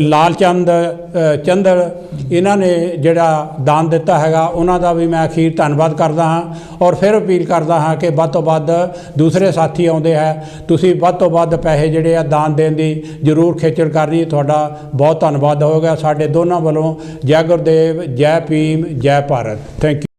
ਲਾਲ ਚੰਦਰ ਇਹਨਾਂ ਨੇ ਜਿਹੜਾ ਦਾਨ ਦਿੱਤਾ ਹੈਗਾ, ਉਹਨਾਂ ਦਾ ਵੀ ਮੈਂ ਅਖੀਰ ਧੰਨਵਾਦ ਕਰਦਾ ਹਾਂ। ਔਰ ਫਿਰ ਅਪੀਲ ਕਰਦਾ ਹਾਂ ਕਿ ਵੱਧ ਤੋਂ ਵੱਧ ਦੂਸਰੇ ਸਾਥੀ ਆਉਂਦੇ ਹੈ, ਤੁਸੀਂ ਵੱਧ ਤੋਂ ਵੱਧ ਪੈਸੇ ਜਿਹੜੇ ਆ ਦਾਨ ਦੇਣ ਦੀ ਜ਼ਰੂਰ ਖੇਚਲ ਕਰਨੀ। ਤੁਹਾਡਾ ਬਹੁਤ ਧੰਨਵਾਦ ਹੋਵੇਗਾ ਸਾਡੇ ਦੋਨਾਂ ਵੱਲੋਂ। ਜੈ ਗੁਰਦੇਵ, ਜੈ ਭੀਮ, ਜੈ ਭਾਰਤ। Thank you.